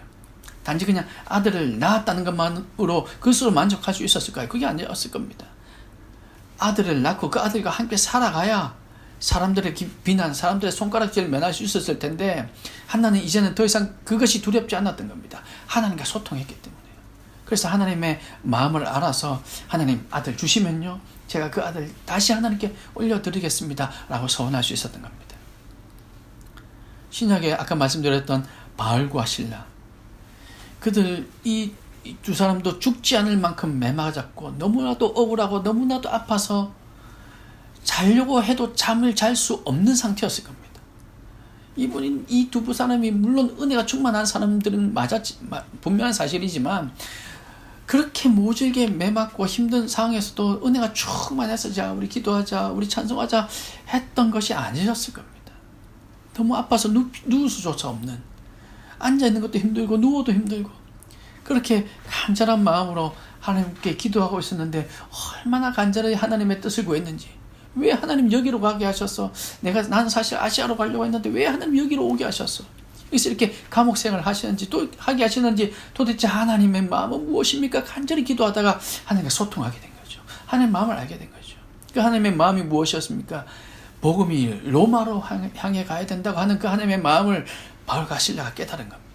단지 그냥 아들을 낳았다는 것만으로 그것으로 만족할 수 있었을까요? 그게 아니었을 겁니다. 아들을 낳고 그 아들과 함께 살아가야 사람들의 비난, 사람들의 손가락질을 면할 수 있었을 텐데 한나는 이제는 더 이상 그것이 두렵지 않았던 겁니다. 하나님과 소통했기 때문에요. 그래서 하나님의 마음을 알아서 하나님 아들 주시면요 제가 그 아들 다시 하나님께 올려드리겠습니다 라고 소원할 수 있었던 겁니다. 신약에 아까 말씀드렸던 바울과 실라, 그들 이 두 사람도 죽지 않을 만큼 매맞았고 너무나도 억울하고 너무나도 아파서 자려고 해도 잠을 잘 수 없는 상태였을 겁니다. 이 두 사람이 물론 은혜가 충만한 사람들은 분명한 사실이지만 그렇게 모질게 매맞고 힘든 상황에서도 은혜가 충만해서 자 우리 기도하자 우리 찬송하자 했던 것이 아니었을 겁니다. 너무 아파서 누울 수조차 없는, 앉아있는 것도 힘들고 누워도 힘들고 그렇게 간절한 마음으로 하나님께 기도하고 있었는데 얼마나 간절히 하나님의 뜻을 구했는지, 왜 하나님 여기로 가게 하셨어? 나는 사실 아시아로 가려고 했는데 왜 하나님 여기로 오게 하셨어? 그래서 이렇게 감옥 생활을 하시는지 또 하게 하시는지 도대체 하나님의 마음은 무엇입니까? 간절히 기도하다가 하나님과 소통하게 된 거죠. 하나님의 마음을 알게 된 거죠. 그 하나님의 마음이 무엇이었습니까? 복음이 로마로 향해 가야 된다고 하는 그 하나님의 마음을 바울과 실라가 깨달은 겁니다.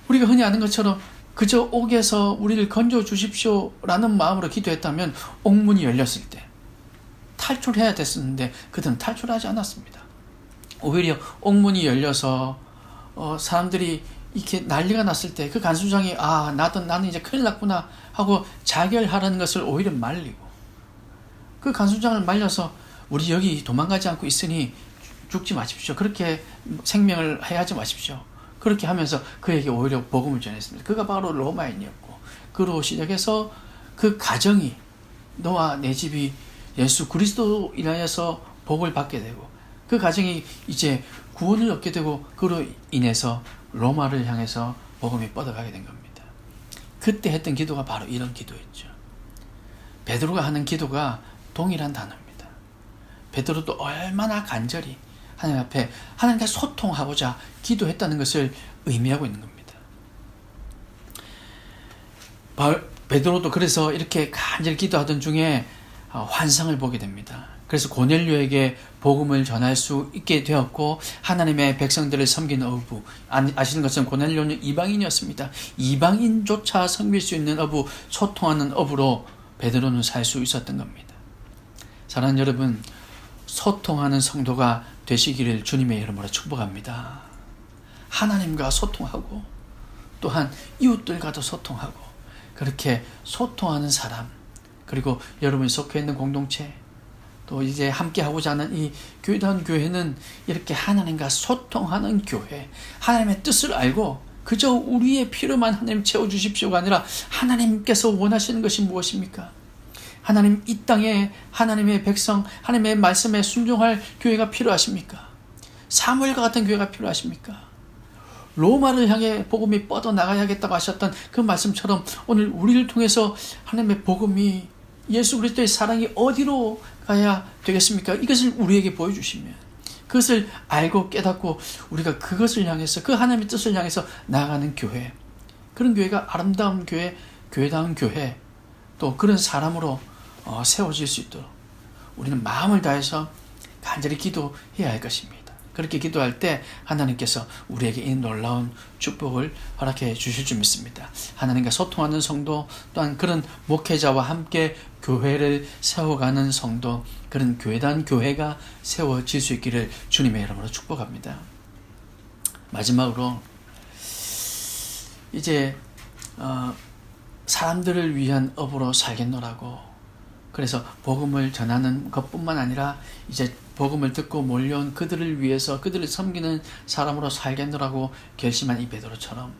우리가 흔히 아는 것처럼 그저 옥에서 우리를 건져 주십시오라는 마음으로 기도했다면 옥문이 열렸을 때 탈출해야 됐었는데 그들은 탈출하지 않았습니다. 오히려 옥문이 열려서 사람들이 이렇게 난리가 났을 때 그 간수장이 나는 이제 큰일 났구나 하고 자결하라는 것을 오히려 말리고, 그 간수장을 말려서 우리 여기 도망가지 않고 있으니 죽지 마십시오. 그렇게 생명을 해하지 마십시오. 그렇게 하면서 그에게 오히려 복음을 전했습니다. 그가 바로 로마인이었고, 그로 시작해서 그 가정이, 너와 내 집이 예수 그리스도로 인하여서 복을 받게 되고 그 가정이 이제 구원을 얻게 되고 그로 인해서 로마를 향해서 복음이 뻗어가게 된 겁니다. 그때 했던 기도가 바로 이런 기도였죠. 베드로가 하는 기도가 동일한 단어입니다. 베드로도 얼마나 간절히 하나님 앞에 하나님과 소통하고자 기도했다는 것을 의미하고 있는 겁니다. 베드로도 그래서 이렇게 간절히 기도하던 중에 환상을 보게 됩니다. 그래서 고넬료에게 복음을 전할 수 있게 되었고 하나님의 백성들을 섬기는 어부, 아시는 것처럼 고넬료는 이방인이었습니다. 이방인조차 섬길 수 있는 어부, 소통하는 어부로 베드로는 살 수 있었던 겁니다. 사랑하는 여러분, 소통하는 성도가 되시기를 주님의 이름으로 축복합니다. 하나님과 소통하고 또한 이웃들과도 소통하고 그렇게 소통하는 사람, 그리고 여러분이 속해 있는 공동체, 또 이제 함께 하고자 하는 이 교회다운 교회는 이렇게 하나님과 소통하는 교회, 하나님의 뜻을 알고 그저 우리의 필요만 하나님 채워주십시오가 아니라 하나님께서 원하시는 것이 무엇입니까? 하나님 이 땅에 하나님의 백성, 하나님의 말씀에 순종할 교회가 필요하십니까? 사무엘과 같은 교회가 필요하십니까? 로마를 향해 복음이 뻗어나가야겠다고 하셨던 그 말씀처럼 오늘 우리를 통해서 하나님의 복음이, 예수 그리스도의 사랑이 어디로 가야 되겠습니까? 이것을 우리에게 보여주시면 그것을 알고 깨닫고 우리가 그것을 향해서, 그 하나님의 뜻을 향해서 나아가는 교회, 그런 교회가 아름다운 교회, 교회다운 교회, 또 그런 사람으로 세워질 수 있도록 우리는 마음을 다해서 간절히 기도해야 할 것입니다. 그렇게 기도할 때 하나님께서 우리에게 이 놀라운 축복을 허락해 주실 줄 믿습니다. 하나님과 소통하는 성도, 또한 그런 목회자와 함께 교회를 세워가는 성도, 그런 교회단 교회가 세워질 수 있기를 주님의 이름으로 축복합니다. 마지막으로 이제 사람들을 위한 업으로 살겠노라고, 그래서 복음을 전하는 것뿐만 아니라 이제 복음을 듣고 몰려온 그들을 위해서 그들을 섬기는 사람으로 살겠노라고 결심한 이 베드로처럼,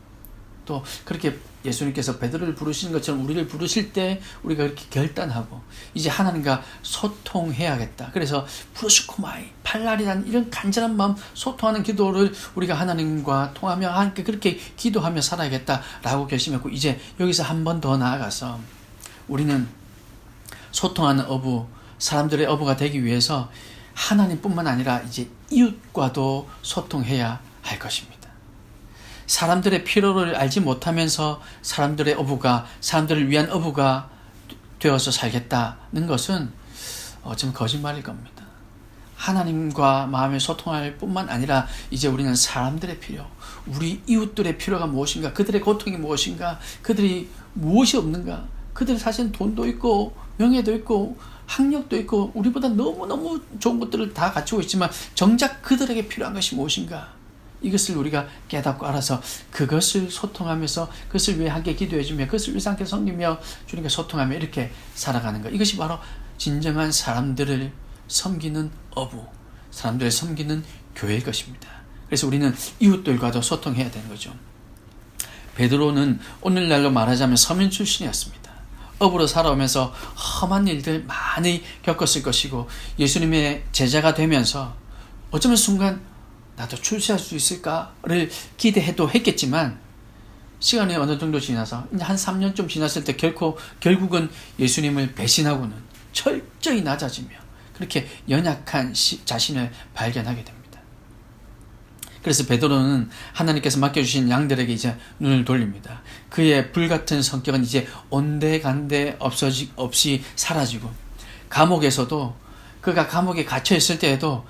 또 그렇게 예수님께서 베드로를 부르시는 것처럼 우리를 부르실 때 우리가 그렇게 결단하고 이제 하나님과 소통해야겠다. 그래서 프로시코마이, 팔날이라는 이런 간절한 마음, 소통하는 기도를 우리가 하나님과 통하며 함께 그렇게 기도하며 살아야겠다라고 결심했고, 이제 여기서 한 번 더 나아가서 우리는 소통하는 어부, 사람들의 어부가 되기 위해서 하나님뿐만 아니라 이제 이웃과도 소통해야 할 것입니다. 사람들의 필요를 알지 못하면서 사람들의 어부가, 사람들을 위한 어부가 되어서 살겠다는 것은 좀 거짓말일 겁니다. 하나님과 마음에 소통할 뿐만 아니라 이제 우리는 사람들의 필요, 우리 이웃들의 필요가 무엇인가, 그들의 고통이 무엇인가, 그들이 무엇이 없는가, 그들 사실 돈도 있고 명예도 있고 학력도 있고 우리보다 너무너무 좋은 것들을 다 갖추고 있지만 정작 그들에게 필요한 것이 무엇인가, 이것을 우리가 깨닫고 알아서 그것을 소통하면서 그것을 위해 함께 기도해주며 그것을 위해 함께 섬기며 주님과 소통하며 이렇게 살아가는 것, 이것이 바로 진정한 사람들을 섬기는 어부, 사람들을 섬기는 교회일 것입니다. 그래서 우리는 이웃들과도 소통해야 되는 거죠. 베드로는 오늘날로 말하자면 서민 출신이었습니다. 업으로 살아오면서 험한 일들 많이 겪었을 것이고, 예수님의 제자가 되면서 어쩌면 순간 나도 출세할 수 있을까를 기대해도 했겠지만, 시간이 어느 정도 지나서 한 3년쯤 지났을 때 결국은 예수님을 배신하고는 철저히 낮아지며 그렇게 연약한 자신을 발견하게 됩니다. 그래서 베드로는 하나님께서 맡겨주신 양들에게 이제 눈을 돌립니다. 그의 불같은 성격은 이제 온데간데 없이 사라지고, 감옥에서도 그가 감옥에 갇혀있을 때에도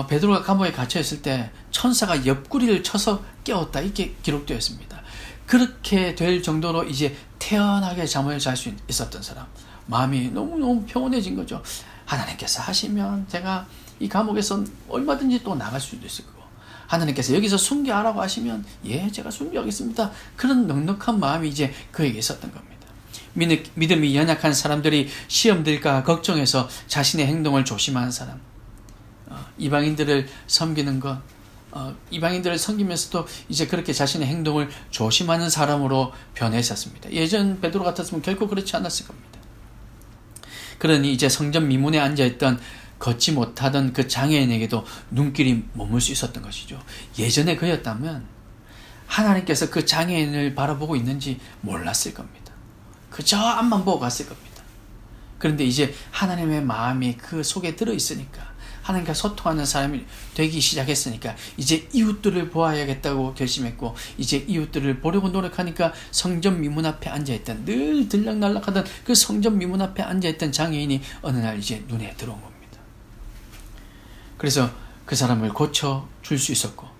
베드로가 감옥에 갇혀있을 때 천사가 옆구리를 쳐서 깨웠다, 이렇게 기록되어 있습니다. 그렇게 될 정도로 이제 태연하게 잠을 잘 수 있었던 사람, 마음이 너무너무 평온해진 거죠. 하나님께서 하시면 제가 이 감옥에서 얼마든지 또 나갈 수도 있을 거고, 하나님께서 여기서 순교하라고 하시면 예, 제가 순교하겠습니다. 그런 넉넉한 마음이 이제 그에게 있었던 겁니다. 믿음이 연약한 사람들이 시험될까 걱정해서 자신의 행동을 조심하는 사람, 이방인들을 섬기는 것, 이방인들을 섬기면서도 이제 그렇게 자신의 행동을 조심하는 사람으로 변했었습니다. 예전 베드로 같았으면 결코 그렇지 않았을 겁니다. 그러니 이제 성전 미문에 앉아있던 걷지 못하던 그 장애인에게도 눈길이 머물 수 있었던 것이죠. 예전에 그였다면 하나님께서 그 장애인을 바라보고 있는지 몰랐을 겁니다. 그저 앞만 보고 갔을 겁니다. 그런데 이제 하나님의 마음이 그 속에 들어있으니까, 하나님과 소통하는 사람이 되기 시작했으니까 이제 이웃들을 보아야겠다고 결심했고, 이제 이웃들을 보려고 노력하니까 성전 미문 앞에 앉아있던, 늘 들락날락하던 그 성전 미문 앞에 앉아있던 장애인이 어느 날 이제 눈에 들어온 겁니다. 그래서 그 사람을 고쳐줄 수 있었고,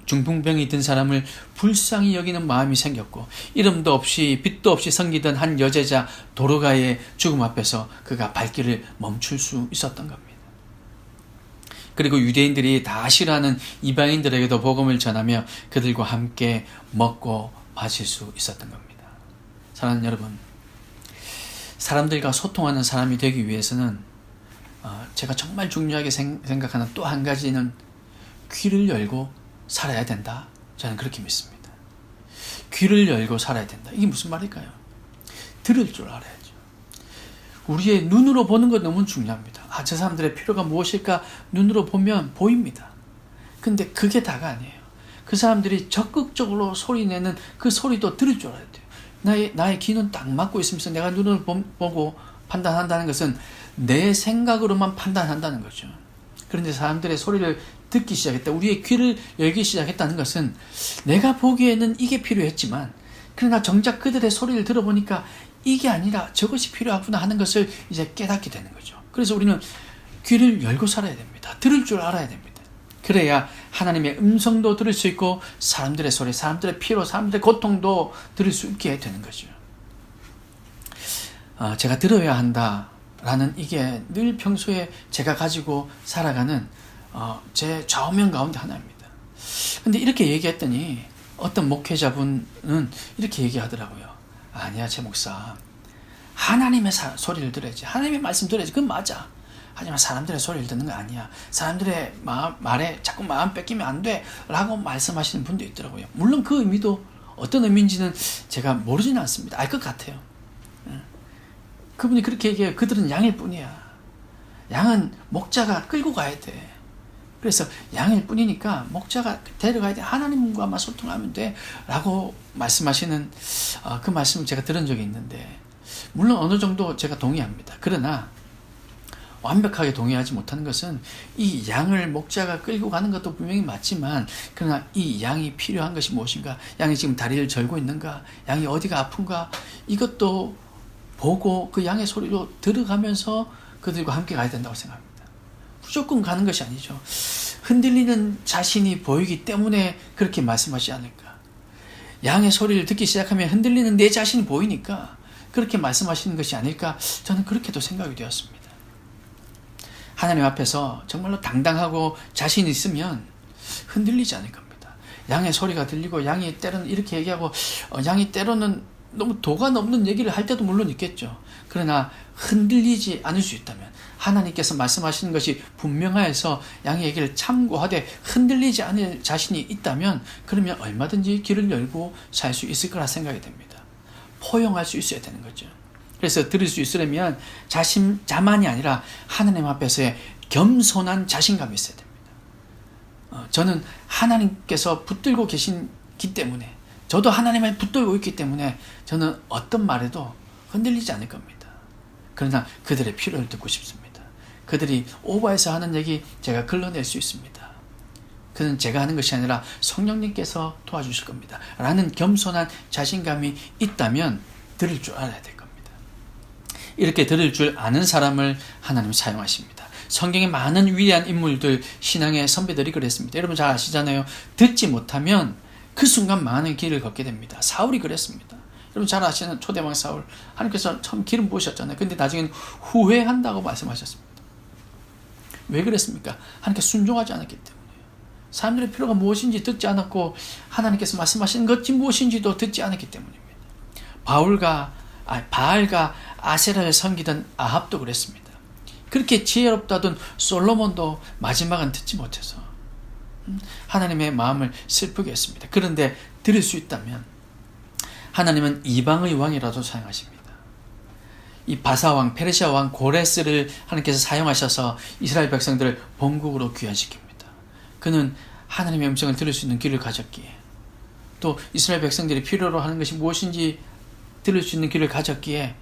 중풍병이 든 사람을 불쌍히 여기는 마음이 생겼고, 이름도 없이 빛도 없이 섬기던 한 여제자 도로가의 죽음 앞에서 그가 발길을 멈출 수 있었던 겁니다. 그리고 유대인들이 다 싫어하는 이방인들에게도 복음을 전하며 그들과 함께 먹고 마실 수 있었던 겁니다. 사랑하는 여러분, 사람들과 소통하는 사람이 되기 위해서는 제가 정말 중요하게 생각하는 또 한 가지는 귀를 열고 살아야 된다. 저는 그렇게 믿습니다. 귀를 열고 살아야 된다. 이게 무슨 말일까요? 들을 줄 알아야죠. 우리의 눈으로 보는 건 너무 중요합니다. 저 사람들의 필요가 무엇일까 눈으로 보면 보입니다. 근데 그게 다가 아니에요. 그 사람들이 적극적으로 소리내는 그 소리도 들을 줄 알아야 돼요. 나의 귀는 딱 막고 있으면서 내가 눈을 보고 판단한다는 것은 내 생각으로만 판단한다는 거죠. 그런데 사람들의 소리를 듣기 시작했다, 우리의 귀를 열기 시작했다는 것은 내가 보기에는 이게 필요했지만, 그러나 정작 그들의 소리를 들어보니까 이게 아니라 저것이 필요하구나 하는 것을 이제 깨닫게 되는 거죠. 그래서 우리는 귀를 열고 살아야 됩니다. 들을 줄 알아야 됩니다. 그래야 하나님의 음성도 들을 수 있고, 사람들의 소리, 사람들의 피로, 사람들의 고통도 들을 수 있게 되는 거죠. 제가 들어야 한다라는 이게 늘 평소에 제가 가지고 살아가는 제 좌우명 가운데 하나입니다. 근데 이렇게 얘기했더니 어떤 목회자분은 이렇게 얘기하더라고요. 아니야, 제 목사, 하나님의 소리를 들어야지, 하나님의 말씀 들어야지, 그건 맞아. 하지만 사람들의 소리를 듣는 거 아니야. 사람들의 말에 자꾸 마음 뺏기면 안 돼 라고 말씀하시는 분도 있더라고요. 물론 그 의미도 어떤 의미인지는 제가 모르지는 않습니다. 알 것 같아요. 그분이 그렇게 얘기해요. 그들은 양일 뿐이야. 양은 목자가 끌고 가야 돼. 그래서 양일 뿐이니까 목자가 데려가야 돼. 하나님과만 소통하면 돼 라고 말씀하시는 그 말씀을 제가 들은 적이 있는데, 물론 어느 정도 제가 동의합니다. 그러나 완벽하게 동의하지 못하는 것은, 이 양을 목자가 끌고 가는 것도 분명히 맞지만, 그러나 이 양이 필요한 것이 무엇인가, 양이 지금 다리를 절고 있는가, 양이 어디가 아픈가, 이것도 보고 그 양의 소리로 들어가면서 그들과 함께 가야 된다고 생각합니다. 무조건 가는 것이 아니죠. 흔들리는 자신이 보이기 때문에 그렇게 말씀하시지 않을까. 양의 소리를 듣기 시작하면 흔들리는 내 자신이 보이니까 그렇게 말씀하시는 것이 아닐까, 저는 그렇게도 생각이 되었습니다. 하나님 앞에서 정말로 당당하고 자신 있으면 흔들리지 않을 겁니다. 양의 소리가 들리고, 양이 때로는 이렇게 얘기하고, 양이 때로는 너무 도가 넘는 얘기를 할 때도 물론 있겠죠. 그러나 흔들리지 않을 수 있다면, 하나님께서 말씀하시는 것이 분명하여서 양의 얘기를 참고하되 흔들리지 않을 자신이 있다면, 그러면 얼마든지 길을 열고 살 수 있을 거라 생각이 됩니다. 포용할 수 있어야 되는 거죠. 그래서 들을 수 있으려면 자만이 아니라 하나님 앞에서의 겸손한 자신감이 있어야 됩니다. 저는 하나님께서 붙들고 계시기 때문에, 저도 하나님을 붙들고 있기 때문에 저는 어떤 말에도 흔들리지 않을 겁니다. 그러나 그들의 필요를 듣고 싶습니다. 그들이 오버해서 하는 얘기 제가 걸러낼 수 있습니다. 그는 제가 하는 것이 아니라 성령님께서 도와주실 겁니다 라는 겸손한 자신감이 있다면 들을 줄 알아야 될 겁니다. 이렇게 들을 줄 아는 사람을 하나님 사용하십니다. 성경에 많은 위대한 인물들, 신앙의 선배들이 그랬습니다. 여러분 잘 아시잖아요. 듣지 못하면 그 순간 망하는 길을 걷게 됩니다. 사울이 그랬습니다. 여러분 잘 아시는 초대왕 사울, 하나님께서 처음 기름 부으셨잖아요. 근데 나중에는 후회한다고 말씀하셨습니다. 왜 그랬습니까? 하나님께 순종하지 않았기 때문에. 사람들의 필요가 무엇인지 듣지 않았고, 하나님께서 말씀하시는 것이 무엇인지도 듣지 않았기 때문입니다. 바알과 아세라를 섬기던 아합도 그랬습니다. 그렇게 지혜롭다던 솔로몬도 마지막은 듣지 못해서 하나님의 마음을 슬프게 했습니다. 그런데 들을 수 있다면 하나님은 이방의 왕이라도 사용하십니다. 이 바사왕, 페르시아 왕 고레스를 하나님께서 사용하셔서 이스라엘 백성들을 본국으로 귀환시킵니다. 그는 하나님의 음성을 들을 수 있는 귀를 가졌기에 또 이스라엘 백성들이 필요로 하는 것이 무엇인지 들을 수 있는 귀를 가졌기에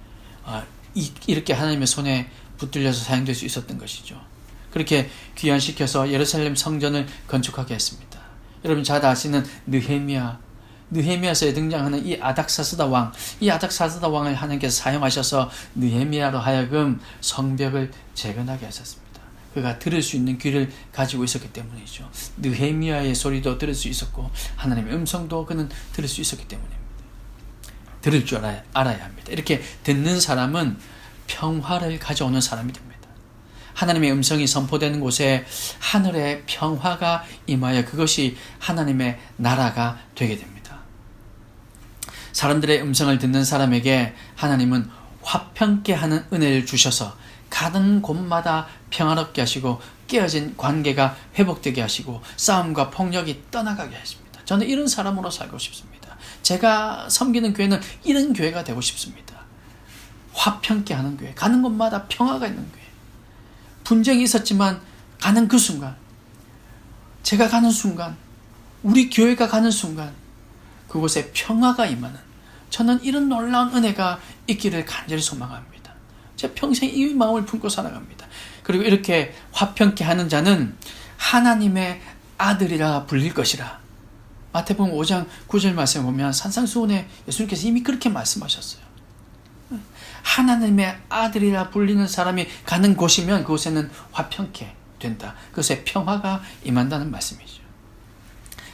이렇게 하나님의 손에 붙들려서 사용될 수 있었던 것이죠. 그렇게 귀환시켜서 예루살렘 성전을 건축하게 했습니다. 여러분 잘 아시는 느헤미야서에 등장하는 이 아닥사스다 왕, 이 아닥사스다 왕을 하나님께서 사용하셔서 느헤미야로 하여금 성벽을 재건하게 하셨습니다. 그가 들을 수 있는 귀를 가지고 있었기 때문이죠. 느헤미야의 소리도 들을 수 있었고 하나님의 음성도 그는 들을 수 있었기 때문입니다. 들을 줄 알아야 합니다. 이렇게 듣는 사람은 평화를 가져오는 사람이 됩니다. 하나님의 음성이 선포되는 곳에 하늘의 평화가 임하여 그것이 하나님의 나라가 되게 됩니다. 사람들의 음성을 듣는 사람에게 하나님은 화평케 하는 은혜를 주셔서 가는 곳마다 평화롭게 하시고 깨어진 관계가 회복되게 하시고 싸움과 폭력이 떠나가게 하십니다. 저는 이런 사람으로 살고 싶습니다. 제가 섬기는 교회는 이런 교회가 되고 싶습니다. 화평케 하는 교회, 가는 곳마다 평화가 있는 교회. 분쟁이 있었지만 가는 그 순간, 제가 가는 순간, 우리 교회가 가는 순간 그곳에 평화가 임하는, 저는 이런 놀라운 은혜가 있기를 간절히 소망합니다. 제 평생 이 마음을 품고 살아갑니다. 그리고 이렇게 화평케 하는 자는 하나님의 아들이라 불릴 것이라. 마태복음 5장 9절 말씀을 보면 산상수훈에 예수님께서 이미 그렇게 말씀하셨어요. 하나님의 아들이라 불리는 사람이 가는 곳이면 그곳에는 화평케 된다. 그것에 평화가 임한다는 말씀이죠.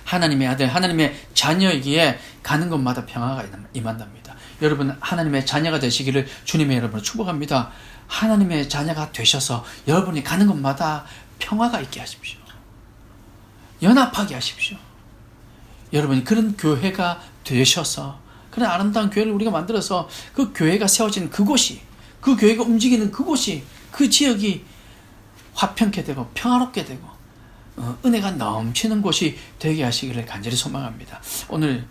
하나님의 아들, 하나님의 자녀이기에 가는 곳마다 평화가 임한답니다. 여러분 하나님의 자녀가 되시기를 주님의 여러분을 축복합니다. 하나님의 자녀가 되셔서 여러분이 가는 곳마다 평화가 있게 하십시오. 연합하게 하십시오. 여러분이 그런 교회가 되셔서 그런 아름다운 교회를 우리가 만들어서 그 교회가 세워진 그곳이, 그 교회가 움직이는 그곳이, 그 지역이 화평케 되고 평화롭게 되고 은혜가 넘치는 곳이 되게 하시기를 간절히 소망합니다. 오늘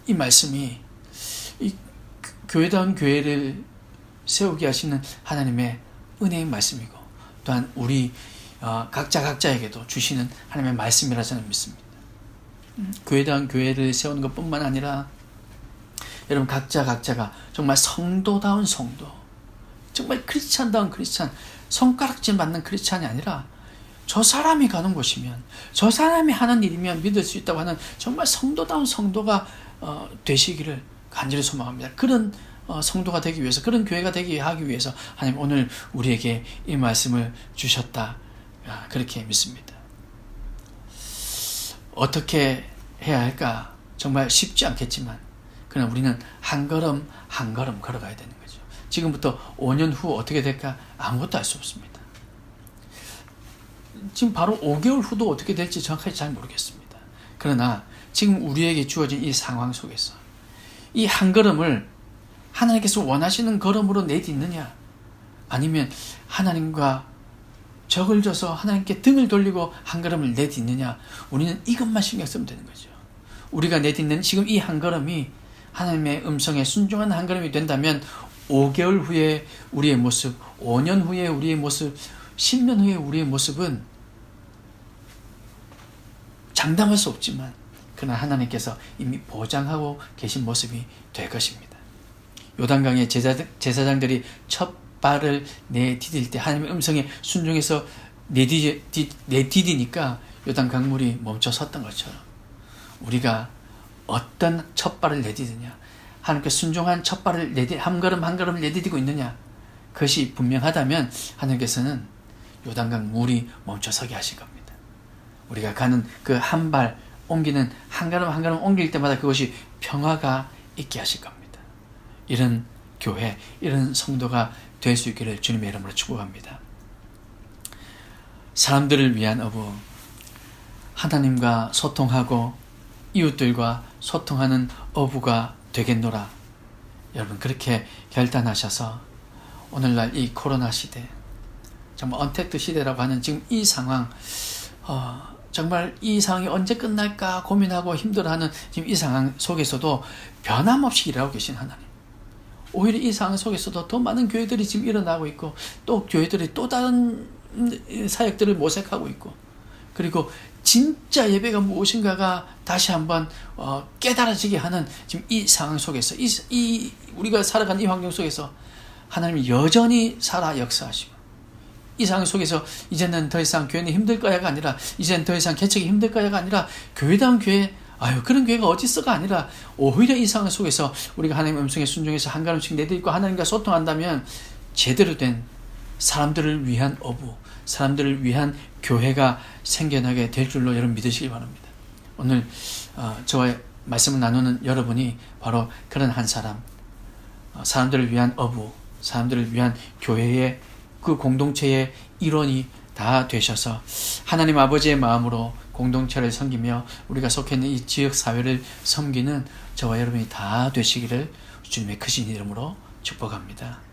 이 말씀이 이 교회다운 교회를 세우게 하시는 하나님의 은혜의 말씀이고 또한 우리 각자에게도 주시는 하나님의 말씀이라 저는 믿습니다. 교회다운 교회를 세우는 것뿐만 아니라 여러분 각자가 정말 성도다운 성도, 정말 크리스찬다운 크리스찬, 손가락질 맞는 크리스찬이 아니라 저 사람이 가는 곳이면, 저 사람이 하는 일이면 믿을 수 있다고 하는 정말 성도다운 성도가 되시기를 간절히 소망합니다. 그런 성도가 되기 위해서, 그런 교회가 되기 하기 위해서 하나님 오늘 우리에게 이 말씀을 주셨다, 그렇게 믿습니다. 어떻게 해야 할까? 정말 쉽지 않겠지만 그러나 우리는 한 걸음 한 걸음 걸어가야 되는 거죠. 지금부터 5년 후 어떻게 될까? 아무것도 알 수 없습니다. 지금 바로 5개월 후도 어떻게 될지 정확하게 잘 모르겠습니다. 그러나 지금 우리에게 주어진 이 상황 속에서 이 한 걸음을 하나님께서 원하시는 걸음으로 내딛느냐, 아니면 하나님과 적을 져서 하나님께 등을 돌리고 한 걸음을 내딛느냐, 우리는 이것만 신경 쓰면 되는 거죠. 우리가 내딛는 지금 이 한 걸음이 하나님의 음성에 순종하는 한 걸음이 된다면 5개월 후에 우리의 모습, 5년 후에 우리의 모습, 10년 후에 우리의 모습은 장담할 수 없지만 그러나 하나님께서 이미 보장하고 계신 모습이 될 것입니다. 요단강의 제사장들이 첫 발을 내디딜 때 하나님의 음성에 순종해서 내디디니까 요단 강물이 멈춰 섰던 것처럼 우리가 어떤 첫 발을 내디디냐, 하나님께 순종한 첫 발을 한 걸음 한 걸음을 내디디고 있느냐, 그것이 분명하다면 하나님께서는 요단강 물이 멈춰서게 하실 겁니다. 우리가 가는 그 한 발 옮기는 한 걸음 한 걸음 옮길 때마다 그것이 평화가 있게 하실 겁니다. 이런 교회, 이런 성도가 될 수 있기를 주님의 이름으로 축복합니다. 사람들을 위한 어부, 하나님과 소통하고 이웃들과 소통하는 어부가 되겠노라. 여러분 그렇게 결단하셔서 오늘날 이 코로나 시대, 정말 언택트 시대라고 하는 지금 이 상황, 정말 이 상황이 언제 끝날까 고민하고 힘들어하는 지금 이 상황 속에서도 변함없이 일하고 계신 하나님, 오히려 이 상황 속에서도 더 많은 교회들이 지금 일어나고 있고 또 교회들이 또 다른 사역들을 모색하고 있고 그리고 진짜 예배가 무엇인가가 다시 한번 깨달아지게 하는 지금 이 상황 속에서 이 우리가 살아가는 이 환경 속에서 하나님이 여전히 살아 역사하시고, 이 상황 속에서 이제는 더 이상 교회는 힘들 거야가 아니라, 이제는 더 이상 개척이 힘들 거야가 아니라, 교회다운 교회, 그런 교회가 어디 있어가 아니라, 오히려 이 상황 속에서 우리가 하나님의 음성에 순종해서 한 걸음씩 내딛고 하나님과 소통한다면 제대로 된 사람들을 위한 어부, 사람들을 위한 교회가 생겨나게 될 줄로 여러분 믿으시기 바랍니다. 오늘 저와 말씀을 나누는 여러분이 바로 그런 한 사람, 사람들을 위한 어부, 사람들을 위한 교회의 그 공동체의 일원이 다 되셔서 하나님 아버지의 마음으로 공동체를 섬기며 우리가 속해 있는 이 지역 사회를 섬기는 저와 여러분이 다 되시기를 주님의 크신 이름으로 축복합니다.